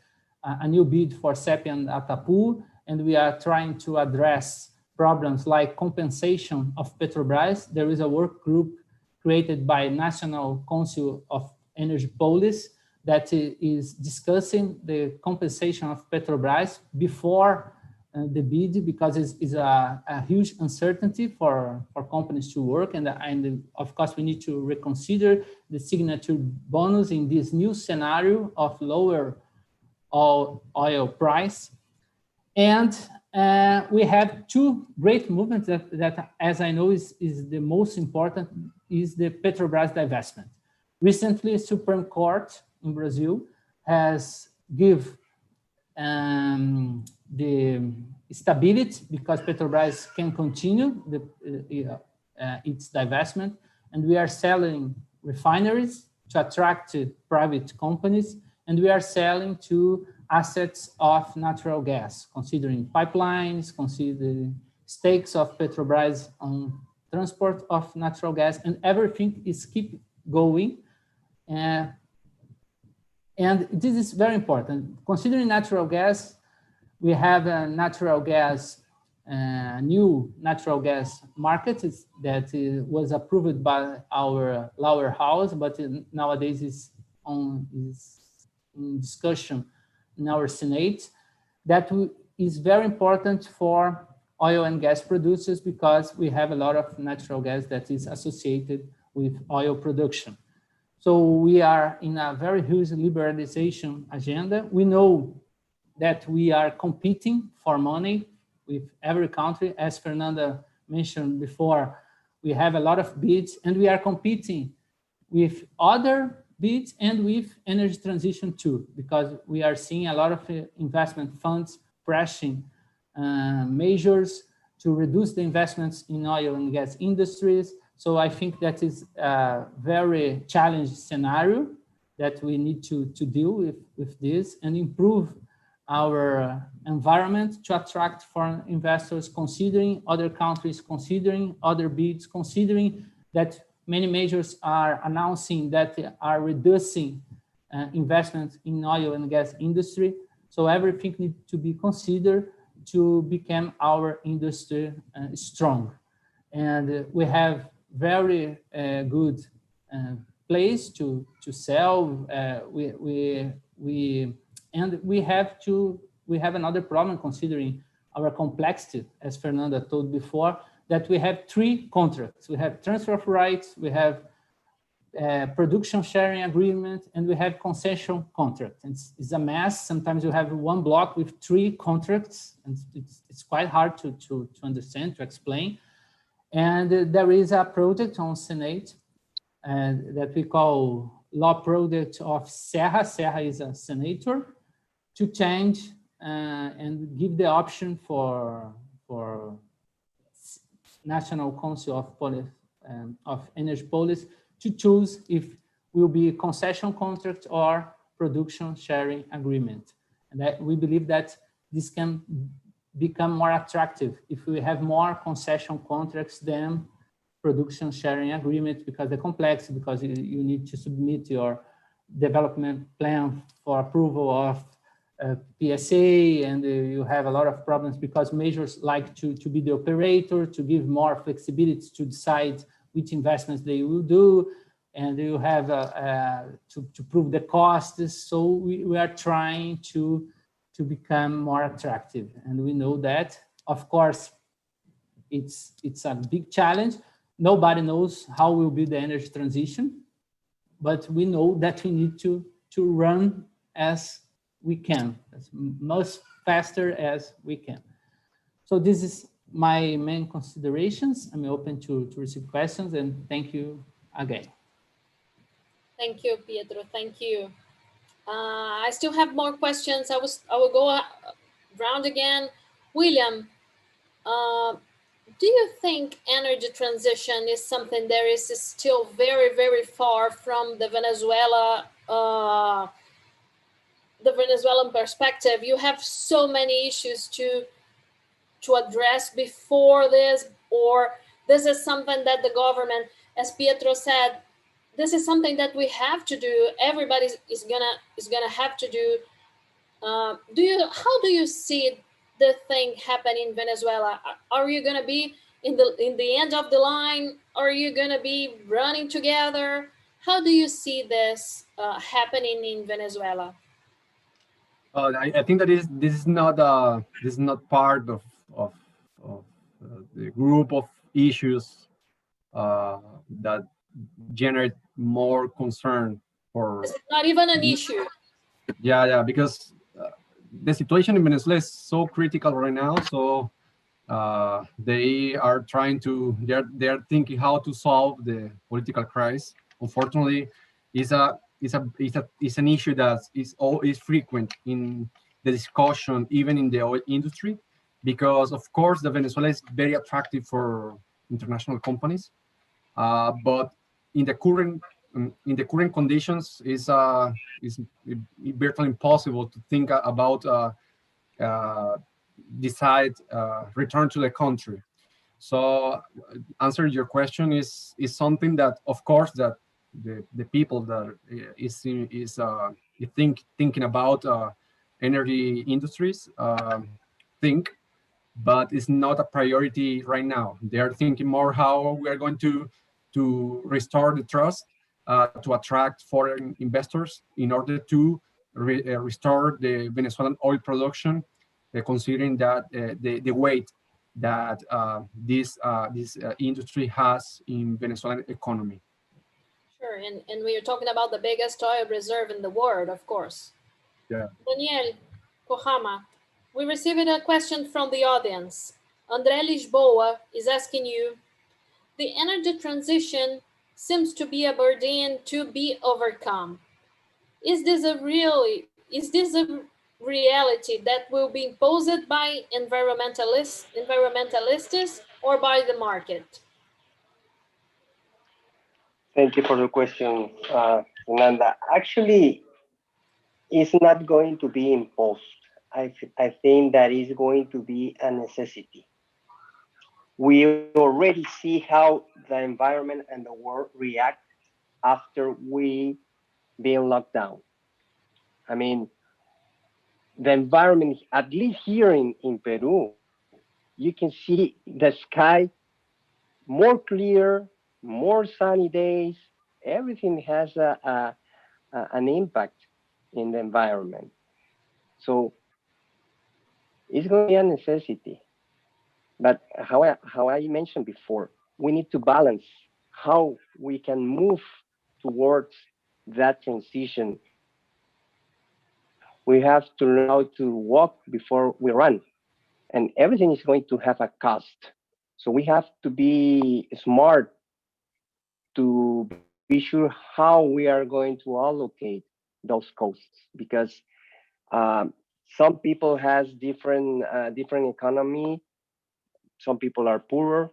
a new bid for CEP and Atapu, and we are trying to address problems like compensation of Petrobras. There is a work group created by National Council of Energy Policy that is discussing the compensation of Petrobras before the bid, because it's a huge uncertainty for companies to work. And of course, we need to reconsider the signature bonus in this new scenario of lower oil price. And we have two great movements that as I know, is the most important, is the Petrobras divestment. Recently, Supreme Court in Brazil has given the stability, because Petrobras can continue its divestment, and we are selling refineries to attract private companies, and we are selling to assets of natural gas, considering pipelines, considering stakes of Petrobras on transport of natural gas, and everything is keep going. And this is very important. Considering natural gas, we have a new natural gas market that was approved by our lower house, but nowadays is in discussion in our Senate. That is very important for oil and gas producers, because we have a lot of natural gas that is associated with oil production. So we are in a very huge liberalization agenda. We know that we are competing for money with every country. As Fernanda mentioned before, we have a lot of bids, and we are competing with other bids and with energy transition too, because we are seeing a lot of investment funds pressing measures to reduce the investments in oil and gas industries. So I think that is a very challenging scenario that we need to deal with this and improve our environment to attract foreign investors, considering other countries, considering other bids, considering that many measures are announcing that they are reducing investment in oil and gas industry. So everything needs to be considered to become our industry strong. And we have very good place to sell. We have another problem, considering our complexity, as Fernanda told before, that we have three contracts. We have transfer of rights, we have production sharing agreement, and we have concession contract. It's a mess. Sometimes you have one block with three contracts, and it's quite hard to understand, to explain. And there is a project on Senate that we call Law Project of Serra. Serra is a senator, to change and give the option for National Council of Energy Policy to choose if will be a concession contract or production sharing agreement. And that we believe that this can become more attractive if we have more concession contracts than production sharing agreement, because the complexity, because you need to submit your development plan for approval of PSA, and you have a lot of problems because majors like to be the operator, to give more flexibility to decide which investments they will do, and you have to prove the costs. So we are trying to become more attractive, and we know that, of course, it's a big challenge. Nobody knows how will be the energy transition, but we know that we need to run as we can, as most faster as we can. So this is my main considerations. I'm open to receive questions, and thank you again. Thank you, Pietro. Thank you. I still have more questions. I will go round again. William, do you think energy transition is something that is still very, very far from the Venezuelan perspective? You have so many issues to address before this, or this is something that the government, as Pietro said, this is something that we have to do. Everybody is gonna have to do. How do you see the thing happen in Venezuela? Are you gonna be in the end of the line? Are you gonna be running together? How do you see this happening in Venezuela? I think that this is not part of the group of issues that generate more concern for. It's not even an issue. Yeah, because the situation in Venezuela is so critical right now. So they are they're thinking how to solve the political crisis. Unfortunately, it's an issue that is frequent in the discussion, even in the oil industry, because of course the Venezuela is very attractive for international companies, but in the current conditions, is virtually impossible to think about decide return to the country. So answer your question is something that of course that the people that is thinking about energy industries think, but it's not a priority right now. They are thinking more how we are going to restore the trust, to attract foreign investors in order to restore the Venezuelan oil production, considering that the weight that this industry has in Venezuelan economy. Sure, and we are talking about the biggest oil reserve in the world, of course. Yeah. Daniel Kohama, we received a question from the audience. André Lisboa is asking you, the energy transition seems to be a burden to be overcome. Is this a reality that will be imposed by environmentalists or by the market? Thank you for the question, Fernanda. Actually, it's not going to be imposed. I think that is going to be a necessity. We already see how the environment and the world react after we being locked down. I mean, the environment, at least here in Peru, you can see the sky more clear, more sunny days. Everything has an impact in the environment. So it's going to be a necessity. But how I mentioned before, we need to balance how we can move towards that transition. We have to learn how to walk before we run. And everything is going to have a cost. So we have to be smart to be sure how we are going to allocate those costs, because some people has different economy. Some people are poorer.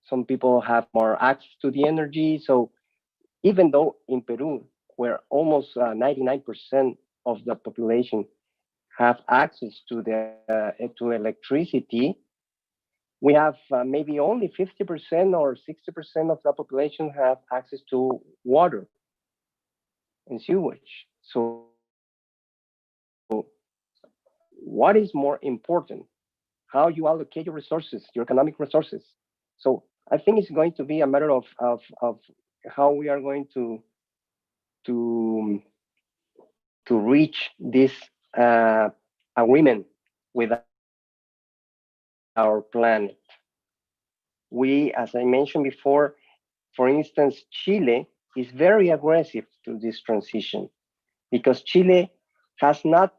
Some people have more access to the energy. So even though in Peru, where almost 99% of the population have access to electricity, we have maybe only 50% or 60% of the population have access to water and sewage. So what is more important? How you allocate your resources, your economic resources. So I think it's going to be a matter of how we are going to reach this agreement with our planet. We, as I mentioned before, for instance, Chile is very aggressive to this transition because Chile has not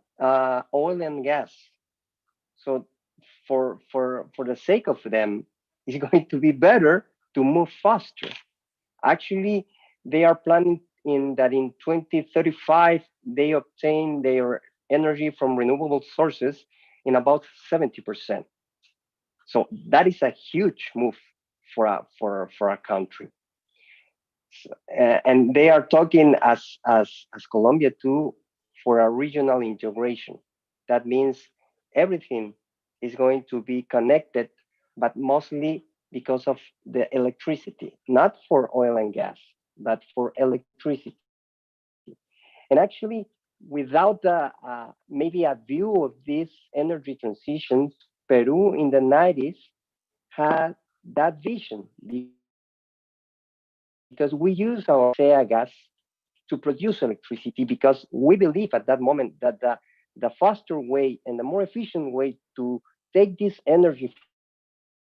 oil and gas. So for the sake of them, it's going to be better to move faster. Actually, they are planning that in 2035, they obtain their energy from renewable sources in about 70%. So that is a huge move for a country. And they are talking as Colombia too for a regional integration. That means everything is going to be connected, but mostly because of the electricity, not for oil and gas, but for electricity. And actually, without maybe a view of this energy transition, Peru in the 90s had that vision because we use our gas to produce electricity because we believe at that moment that the faster way and the more efficient way to take this energy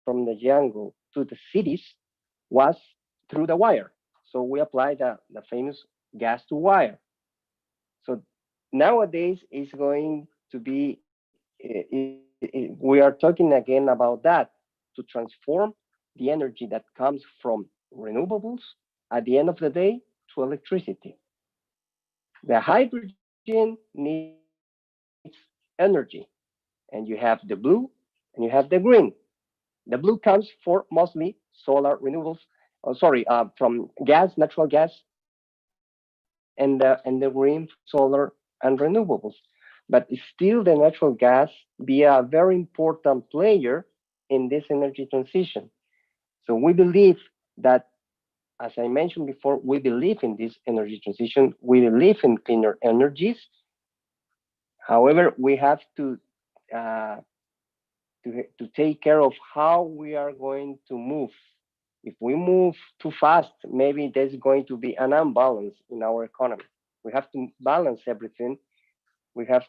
from the jungle to the cities was through the wire. So we applied the famous gas to wire. So nowadays it's going to be, we are talking again about that, to transform the energy that comes from renewables at the end of the day to electricity. The hydrogen needs energy, and you have the blue and you have the green. The blue comes for mostly solar renewables, from gas, natural gas, and the green, solar and renewables. But still the natural gas be a very important player in this energy transition. So we believe that, as I mentioned before, we believe in this energy transition. We believe in cleaner energies. However, we have to take care of how we are going to move. If we move too fast, maybe there's going to be an imbalance in our economy. We have to balance everything. We have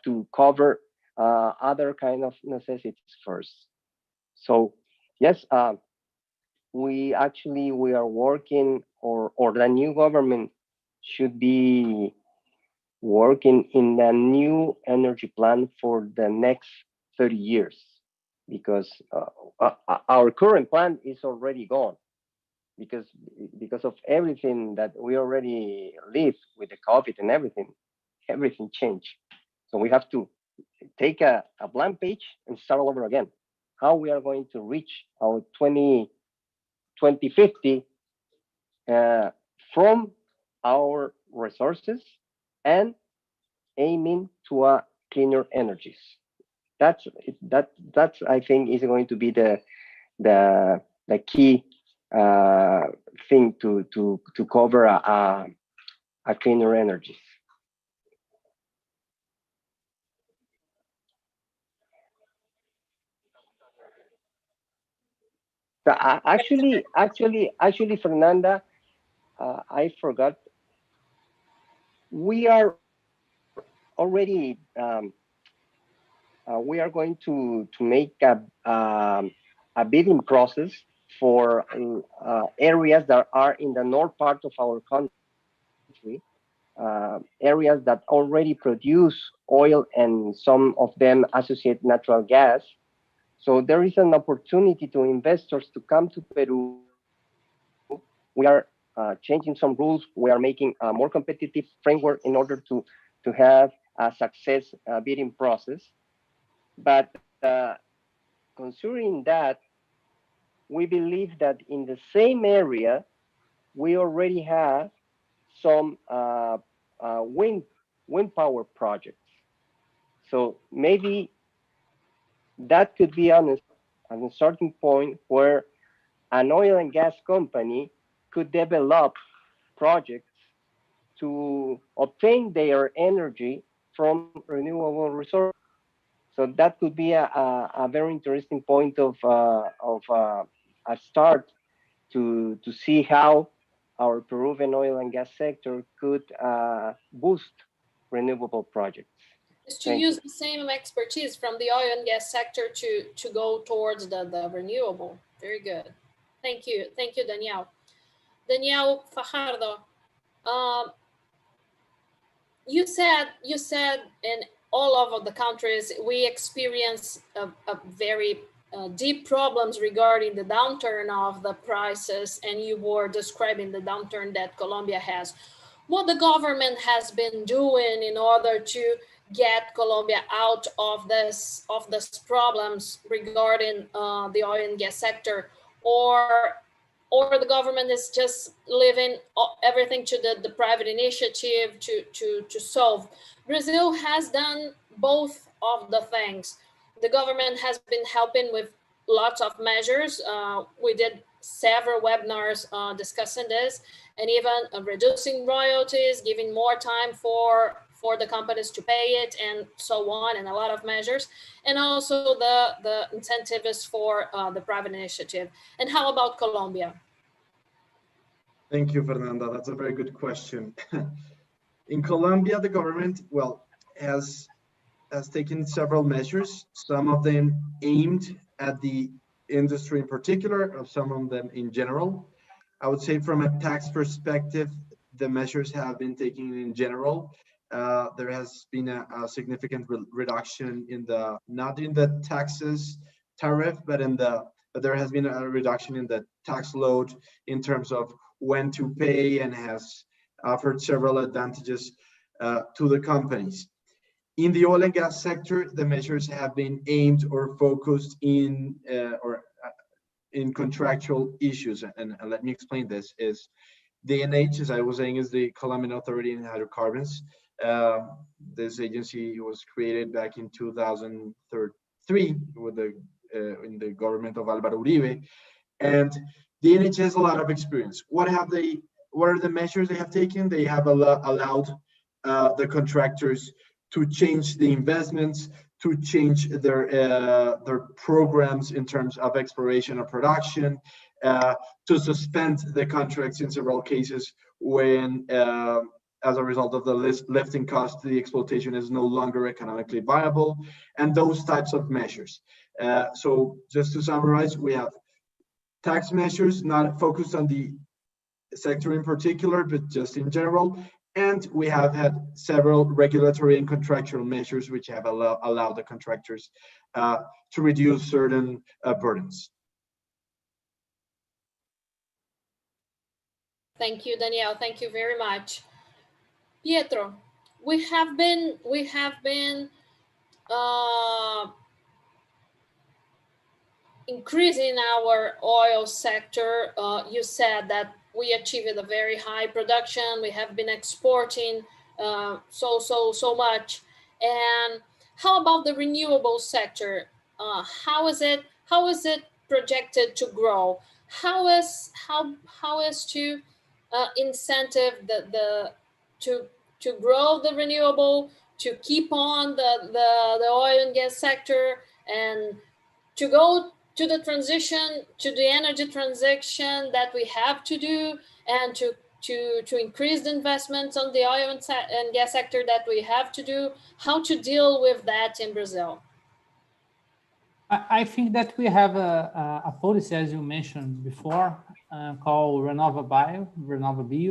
to cover other kind of necessities first. So yes, we are working, or the new government should be working in the new energy plan for the next 30 years, because our current plan is already gone because of everything that we already lived with the COVID and everything changed. So we have to take a blank page and start all over again. How we are going to reach our 2050 from our resources and aiming to a cleaner energies. That's I think is going to be the key thing to cover a cleaner energies. Actually, Fernanda, I forgot. We are already we are going to make a bidding process for areas that are in the north part of our country, areas that already produce oil and some of them associate natural gas. So there is an opportunity to investors to come to Peru. We are changing some rules. We are making a more competitive framework in order to have a success bidding process. But considering that, we believe that in the same area, we already have some wind power projects. So maybe that could be a starting point where an oil and gas company could develop projects to obtain their energy from renewable resources. So that could be a very interesting point of a start to see how our Peruvian oil and gas sector could boost renewable projects. Is to use the same expertise from the oil and gas sector to go towards the renewable. Very good. Thank you, Daniel. Daniel Fajardo, you said in all over the countries we experience a very deep problems regarding the downturn of the prices, and you were describing the downturn that Colombia has. What the government has been doing in order to get Colombia out of this problems regarding the oil and gas sector, or the government is just leaving everything to the private initiative to solve. Brazil has done both of the things. The government has been helping with lots of measures. We did several webinars discussing this, and even reducing royalties, giving more time for the companies to pay it, and so on, and a lot of measures. And also the incentives for the private initiative. And how about Colombia? Thank you, Fernanda. That's a very good question. In Colombia, the government, well, has taken several measures, some of them aimed at the industry in particular, or some of them in general. I would say from a tax perspective, the measures have been taken in general. There has been a significant reduction in not in the taxes tariff, but there has been a reduction in the tax load in terms of when to pay, and has offered several advantages to the companies. In the oil and gas sector, the measures have been aimed or focused in contractual issues. And let me explain this. Is DNH, as I was saying, is the Colombian Authority in Hydrocarbons. This agency was created back in 2003 with in the government of Álvaro Uribe, and DNH has a lot of experience. What are the measures they have taken? They have allowed the contractors to change the investments, to change their programs in terms of exploration or production, to suspend the contracts in several cases when, as a result of the lifting cost, the exploitation is no longer economically viable, and those types of measures. So just to summarize, we have tax measures not focused on the sector in particular, but just in general. And we have had several regulatory and contractual measures which have allowed the contractors to reduce certain burdens. Thank you, Daniel. Thank you very much. Pietro, we have been increasing our oil sector. You said that we achieved a very high production. We have been exporting so much. And how about the renewable sector? How is it projected to grow? How is to incentive to grow the renewable, to keep on the oil and gas sector, and to go to the transition, to the energy transition that we have to do, and to increase the investments on the oil and gas sector that we have to do? How to deal with that in Brazil? I think that we have a policy, as you mentioned before, called Renova-Bio,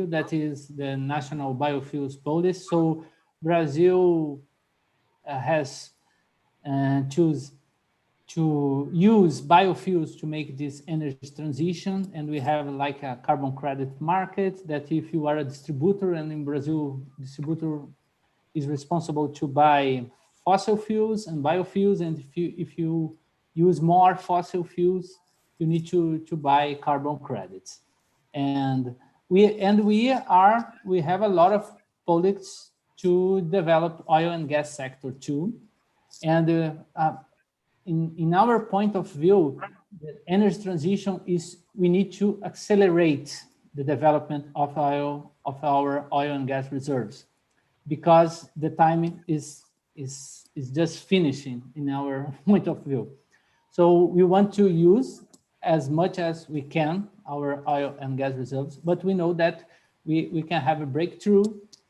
that is the national biofuels policy. So Brazil has choose to use biofuels to make this energy transition, and we have like a carbon credit market that if you are a distributor, and in Brazil, distributor is responsible to buy fossil fuels and biofuels, and if you use more fossil fuels, you need to buy carbon credits. And we have a lot of projects to develop oil and gas sector too. And in our point of view, the energy transition is we need to accelerate the development of our oil and gas reserves, because the time is just finishing in our point of view. So we want to use as much as we can our oil and gas reserves, but we know that we can have a breakthrough,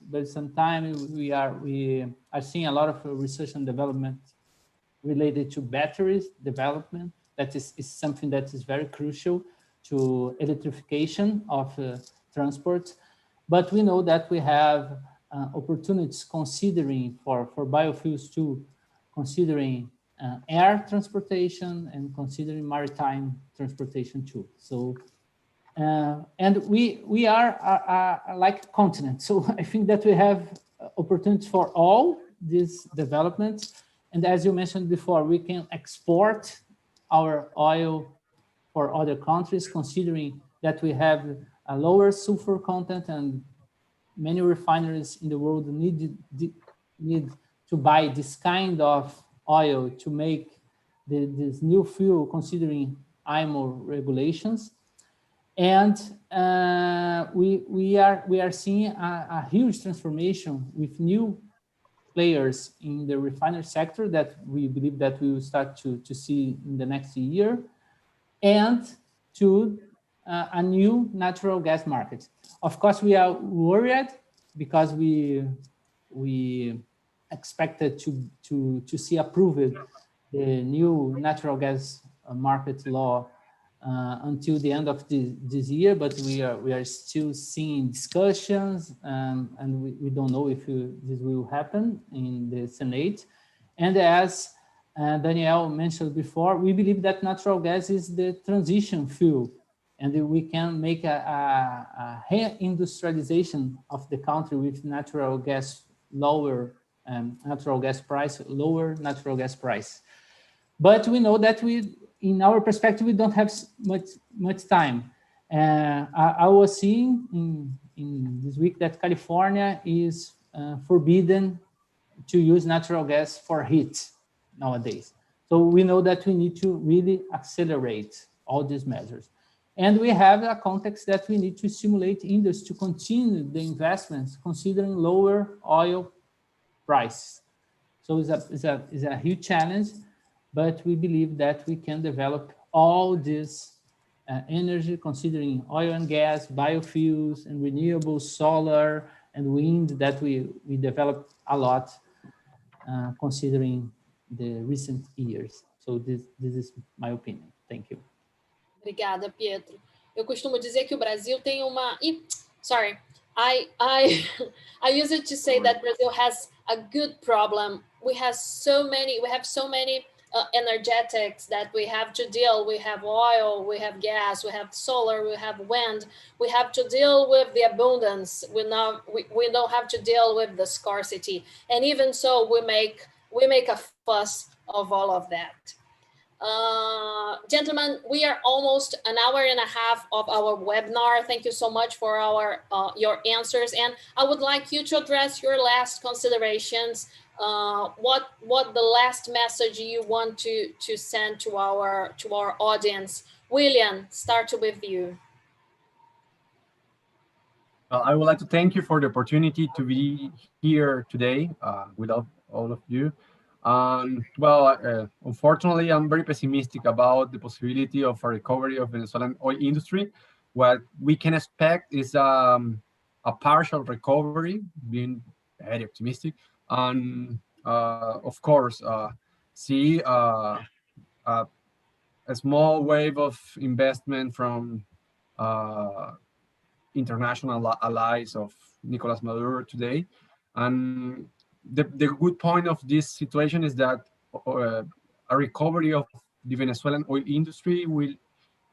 but sometimes we are seeing a lot of research and development related to batteries development. That is something that is very crucial. to electrification of transport. But we know that we have opportunities considering for biofuels too, considering air transportation and considering maritime transportation too. So, and we are like a continent. So I think that we have opportunities for all these developments. And as you mentioned before, we can export our oil for other countries, considering that we have a lower sulfur content, and many refineries in the world need to buy this kind of oil to make this new fuel, considering IMO regulations. And we are seeing a huge transformation with new players in the refinery sector that we believe that we will start to see in the next year, and to a new natural gas market. Of course, we are worried because we expected to see approved the new natural gas market law until the end of this year, but we are still seeing discussions, and we don't know if this will happen in the Senate. And as Daniel mentioned before, we believe that natural gas is the transition fuel, and we can make a reindustrialization of the country with natural gas lower, natural gas price, lower natural gas price. But we know that in our perspective, we don't have much time. I was seeing in this week that California is forbidden to use natural gas for heat nowadays. So we know that we need to really accelerate all these measures. And we have a context that we need to stimulate industry to continue the investments, considering lower oil price. So it's a huge challenge, but we believe that we can develop all this energy, considering oil and gas, biofuels, and renewables, solar and wind, that we developed a lot, considering the recent years. So this is my opinion. Thank you. Obrigada, Pietro. Eu costumo dizer que o Brasil tem uma... Sorry. I use it to say that Brazil has a good problem. We have so many energetics that we have to deal. We have oil, we have gas, we have solar, we have wind. We have to deal with the abundance. We don't have to deal with the scarcity. And even so, we make a fuss of all of that. Gentlemen, we are almost an hour and a half of our webinar. Thank you so much for your answers. And I would like you to address your last considerations. What the last message you want to send to our audience? William, start with you. Well, I would like to thank you for the opportunity to be here today with all of you. Unfortunately, I'm very pessimistic about the possibility of a recovery of Venezuelan oil industry. What we can expect is a partial recovery, being very optimistic, and of course, see a small wave of investment from international allies of Nicolas Maduro today. And the good point of this situation is that a recovery of the Venezuelan oil industry will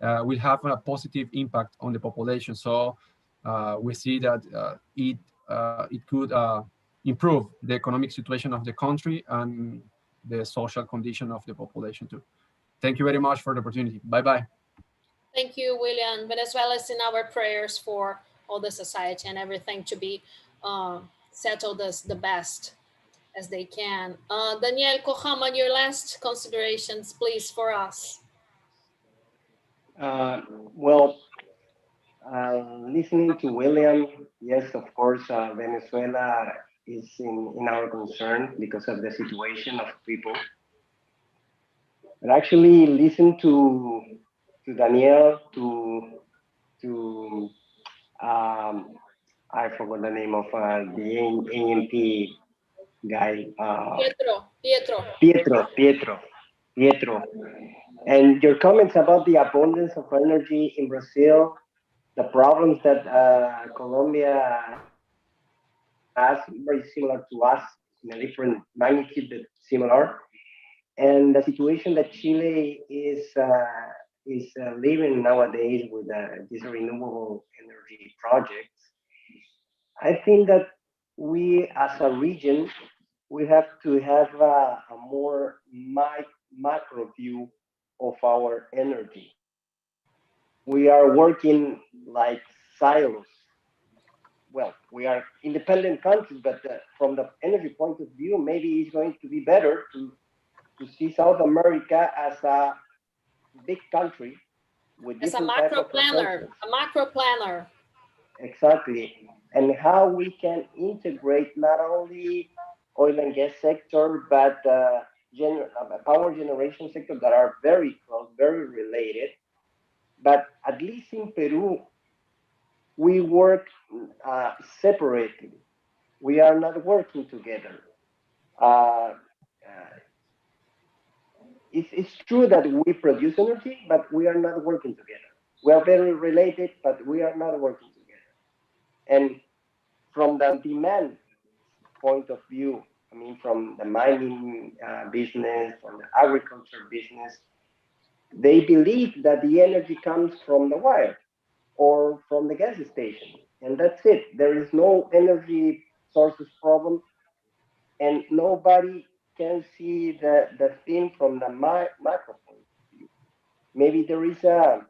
have a positive impact on the population. So we see that it could improve the economic situation of the country and the social condition of the population too. Thank you very much for the opportunity. Bye-bye. Thank you, William. Venezuela is in our prayers for all the society and everything to be settled as the best as they can. Daniel Kohama, your last considerations, please, for us. Listening to William, yes, of course, Venezuela is in our concern because of the situation of people. But actually, listen to Daniel, I forgot the name of the ANP guy. Pietro. And your comments about the abundance of energy in Brazil, the problems that Colombia has, very similar to us in a different magnitude, but similar. And the situation that Chile is living nowadays with these renewable energy projects, I think that we as a region, we have to have a more macro view of our energy. We are working like silos. Well, we are independent countries, but from the energy point of view, maybe it's going to be better to see South America as a big country with as a different types macro of planner, resources. a macro planner. Exactly. And how we can integrate not only oil and gas sector, but power generation sector that are very close, very related. But at least in Peru, we work separately. We are not working together. It's true that we produce energy, but we are not working together. We are very related, but we are not working together. And from the demand point of view, I mean, from the mining business, from the agriculture business, they believe that the energy comes from the wire or from the gas station, and that's it. There is no energy sources problem, and nobody can see the thing from the macro point of view. Maybe there is a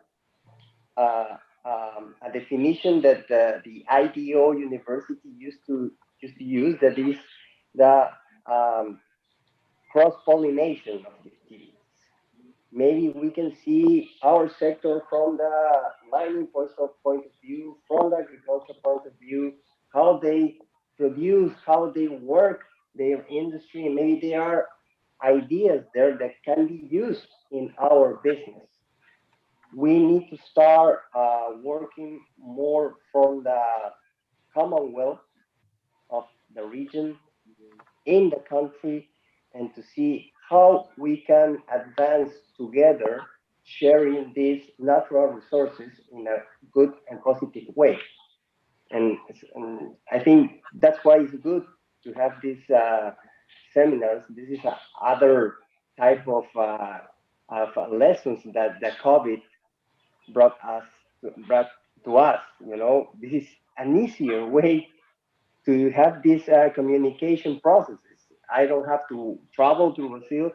definition that the IDO University used to use, that is the cross-pollination of the activities. Maybe we can see our sector from the mining point of view, from the agriculture point of view, how they produce, how they work their industry, and maybe there are ideas there that can be used in our business. We need to start working more from the commonwealth of the region in the country, and to see how we can advance together, sharing these natural resources in a good and positive way. And I think that's why it's good to have these seminars. This is other type of lessons that the COVID brought to us. You know, this is an easier way to have these communication processes. I don't have to travel to Brazil.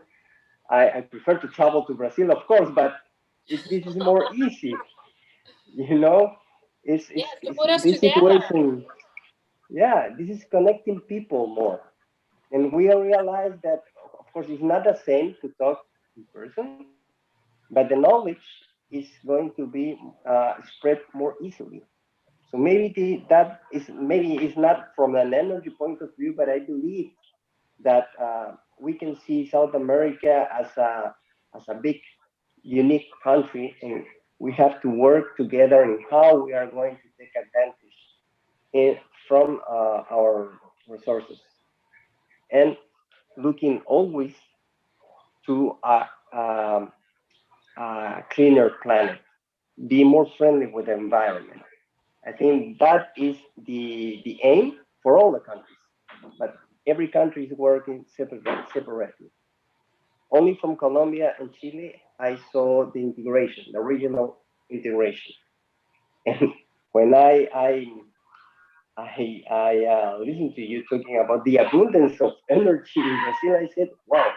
I prefer to travel to Brazil, of course, but this is more easy. You know, it's to put us this together. situation. Yeah, this is connecting people more, and we realize that, of course, it's not the same to talk in person, but the knowledge is going to be spread more easily. So maybe that is it's not from an energy point of view, but I believe that we can see South America as a big, unique country, and we have to work together in how we are going to take advantage from our resources, and looking always to a cleaner planet, be more friendly with the environment. I think that is the aim for all the countries, but every country is working separately. Only from Colombia and Chile, I saw the integration, the regional integration. And when I listened to you talking about the abundance of energy in Brazil, I said, wow,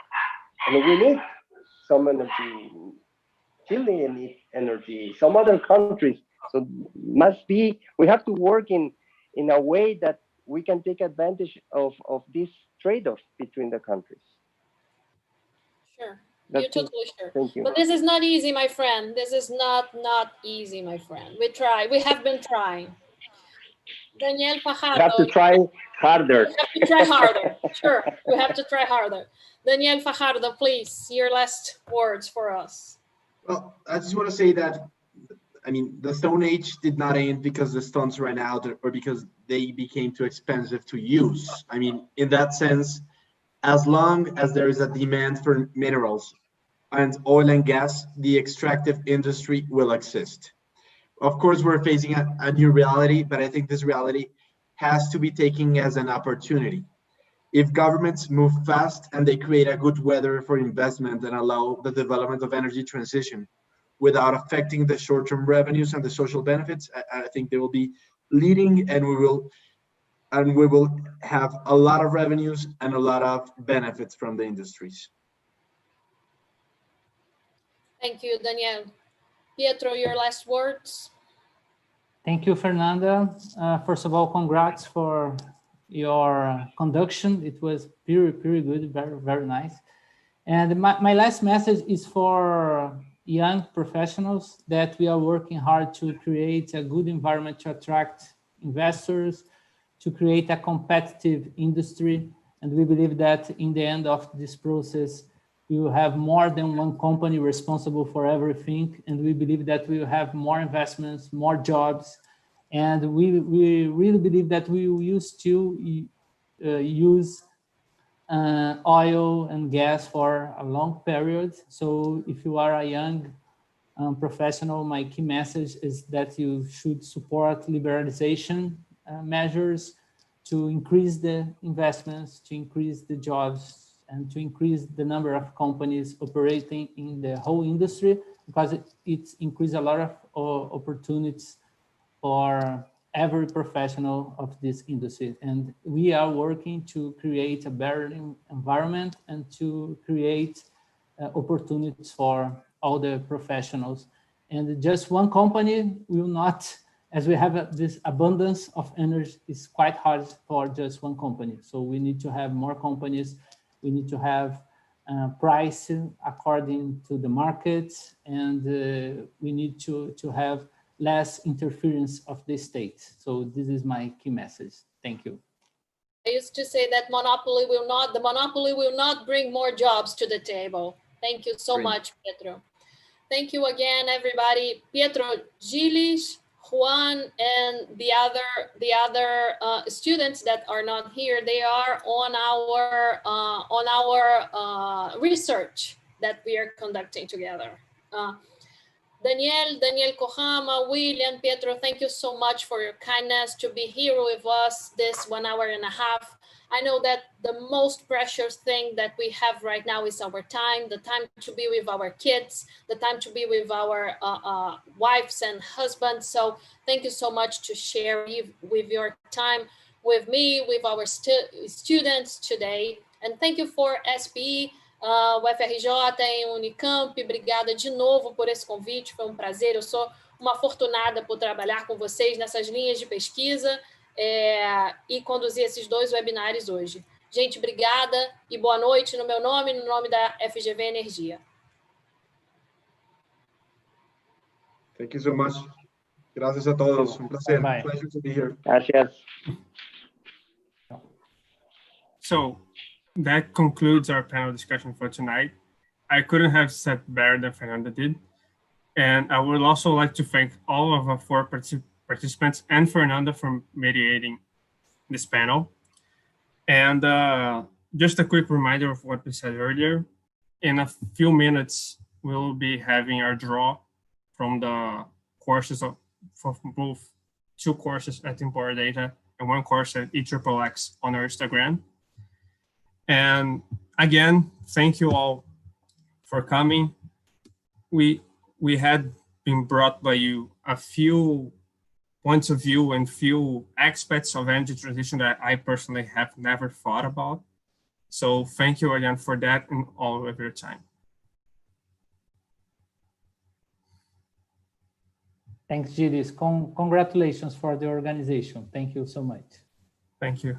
and we need some energy. Chile needs energy, some other countries. So we have to work in a way that we can take advantage of this trade-off between the countries. Sure, you're totally sure. Thank you. But this is not easy, my friend. This is not easy, my friend. We have been trying. Daniel Fajardo. You have to try harder. You have to try harder. Sure, we have to try harder. Daniel Fajardo, please, your last words for us. Well, I just want to say that, I mean, the Stone Age did not end because the stones ran out or because they became too expensive to use. I mean, in that sense, as long as there is a demand for minerals, and oil and gas, the extractive industry will exist. Of course, we're facing a new reality, but I think this reality has to be taken as an opportunity. If governments move fast and they create a good weather for investment and allow the development of energy transition without affecting the short-term revenues and the social benefits, I think they will be leading, and we will have a lot of revenues and a lot of benefits from the industries. Thank you, Daniel. Pietro, your last words. Thank you, Fernanda. First of all, congrats for your conduction. It was very good, very nice. And my last message is for young professionals that we are working hard to create a good environment to attract investors, to create a competitive industry. And we believe that in the end of this process, we will have more than one company responsible for everything. And we believe that we will have more investments, more jobs. And we really believe that we will use oil and gas for a long period. So if you are a young professional, my key message is that you should support liberalization measures to increase the investments, to increase the jobs, and to increase the number of companies operating in the whole industry, because it increases a lot of opportunities for every professional of this industry. And we are working to create a better environment and to create opportunities for all the professionals. And just one company will not, as we have this abundance of energy, it's quite hard for just one company. So we need to have more companies. We need to have pricing according to the market, and we need to have less interference of the state. So this is my key message. Thank you. I used to say that the monopoly will not bring more jobs to the table. Thank you so much, Pietro. Thank you again, everybody. Pietro, Gilles, Juan, and the other students that are not here, they are on our research that we are conducting together. Daniel Kohama, William, Pietro, thank you so much for your kindness to be here with us this 1 hour and a half. I know that the most precious thing that we have right now is our time, the time to be with our kids, the time to be with our wives and husbands. So thank you so much to share with your time with me, with our students today. And thank you for SPE, UFRJ e Unicamp. Obrigada de novo por esse convite, foi um prazer. Eu sou uma afortunada por trabalhar com vocês nessas linhas de pesquisa e conduzir esses 2 webinários hoje. Gente, obrigada e boa noite no meu nome e no nome da FGV Energia. Thank you so much. Gracias a todos. Un placer. Bye. Pleasure to be here. Gracias. So that concludes our panel discussion for tonight. I couldn't have said better than Fernanda did. And I would also like to thank all of our 4 participants and Fernanda for mediating this panel. And just a quick reminder of what we said earlier. In a few minutes, we'll be having our draw from the courses for both 2 courses at Import Data and 1 course at EXXX on our Instagram. And again, thank you all for coming. We had been brought by you a few points of view and few aspects of energy transition that I personally have never thought about. So thank you again for that and all of your time. Thanks, Gilles. Congratulations for the organization. Thank you so much. Thank you.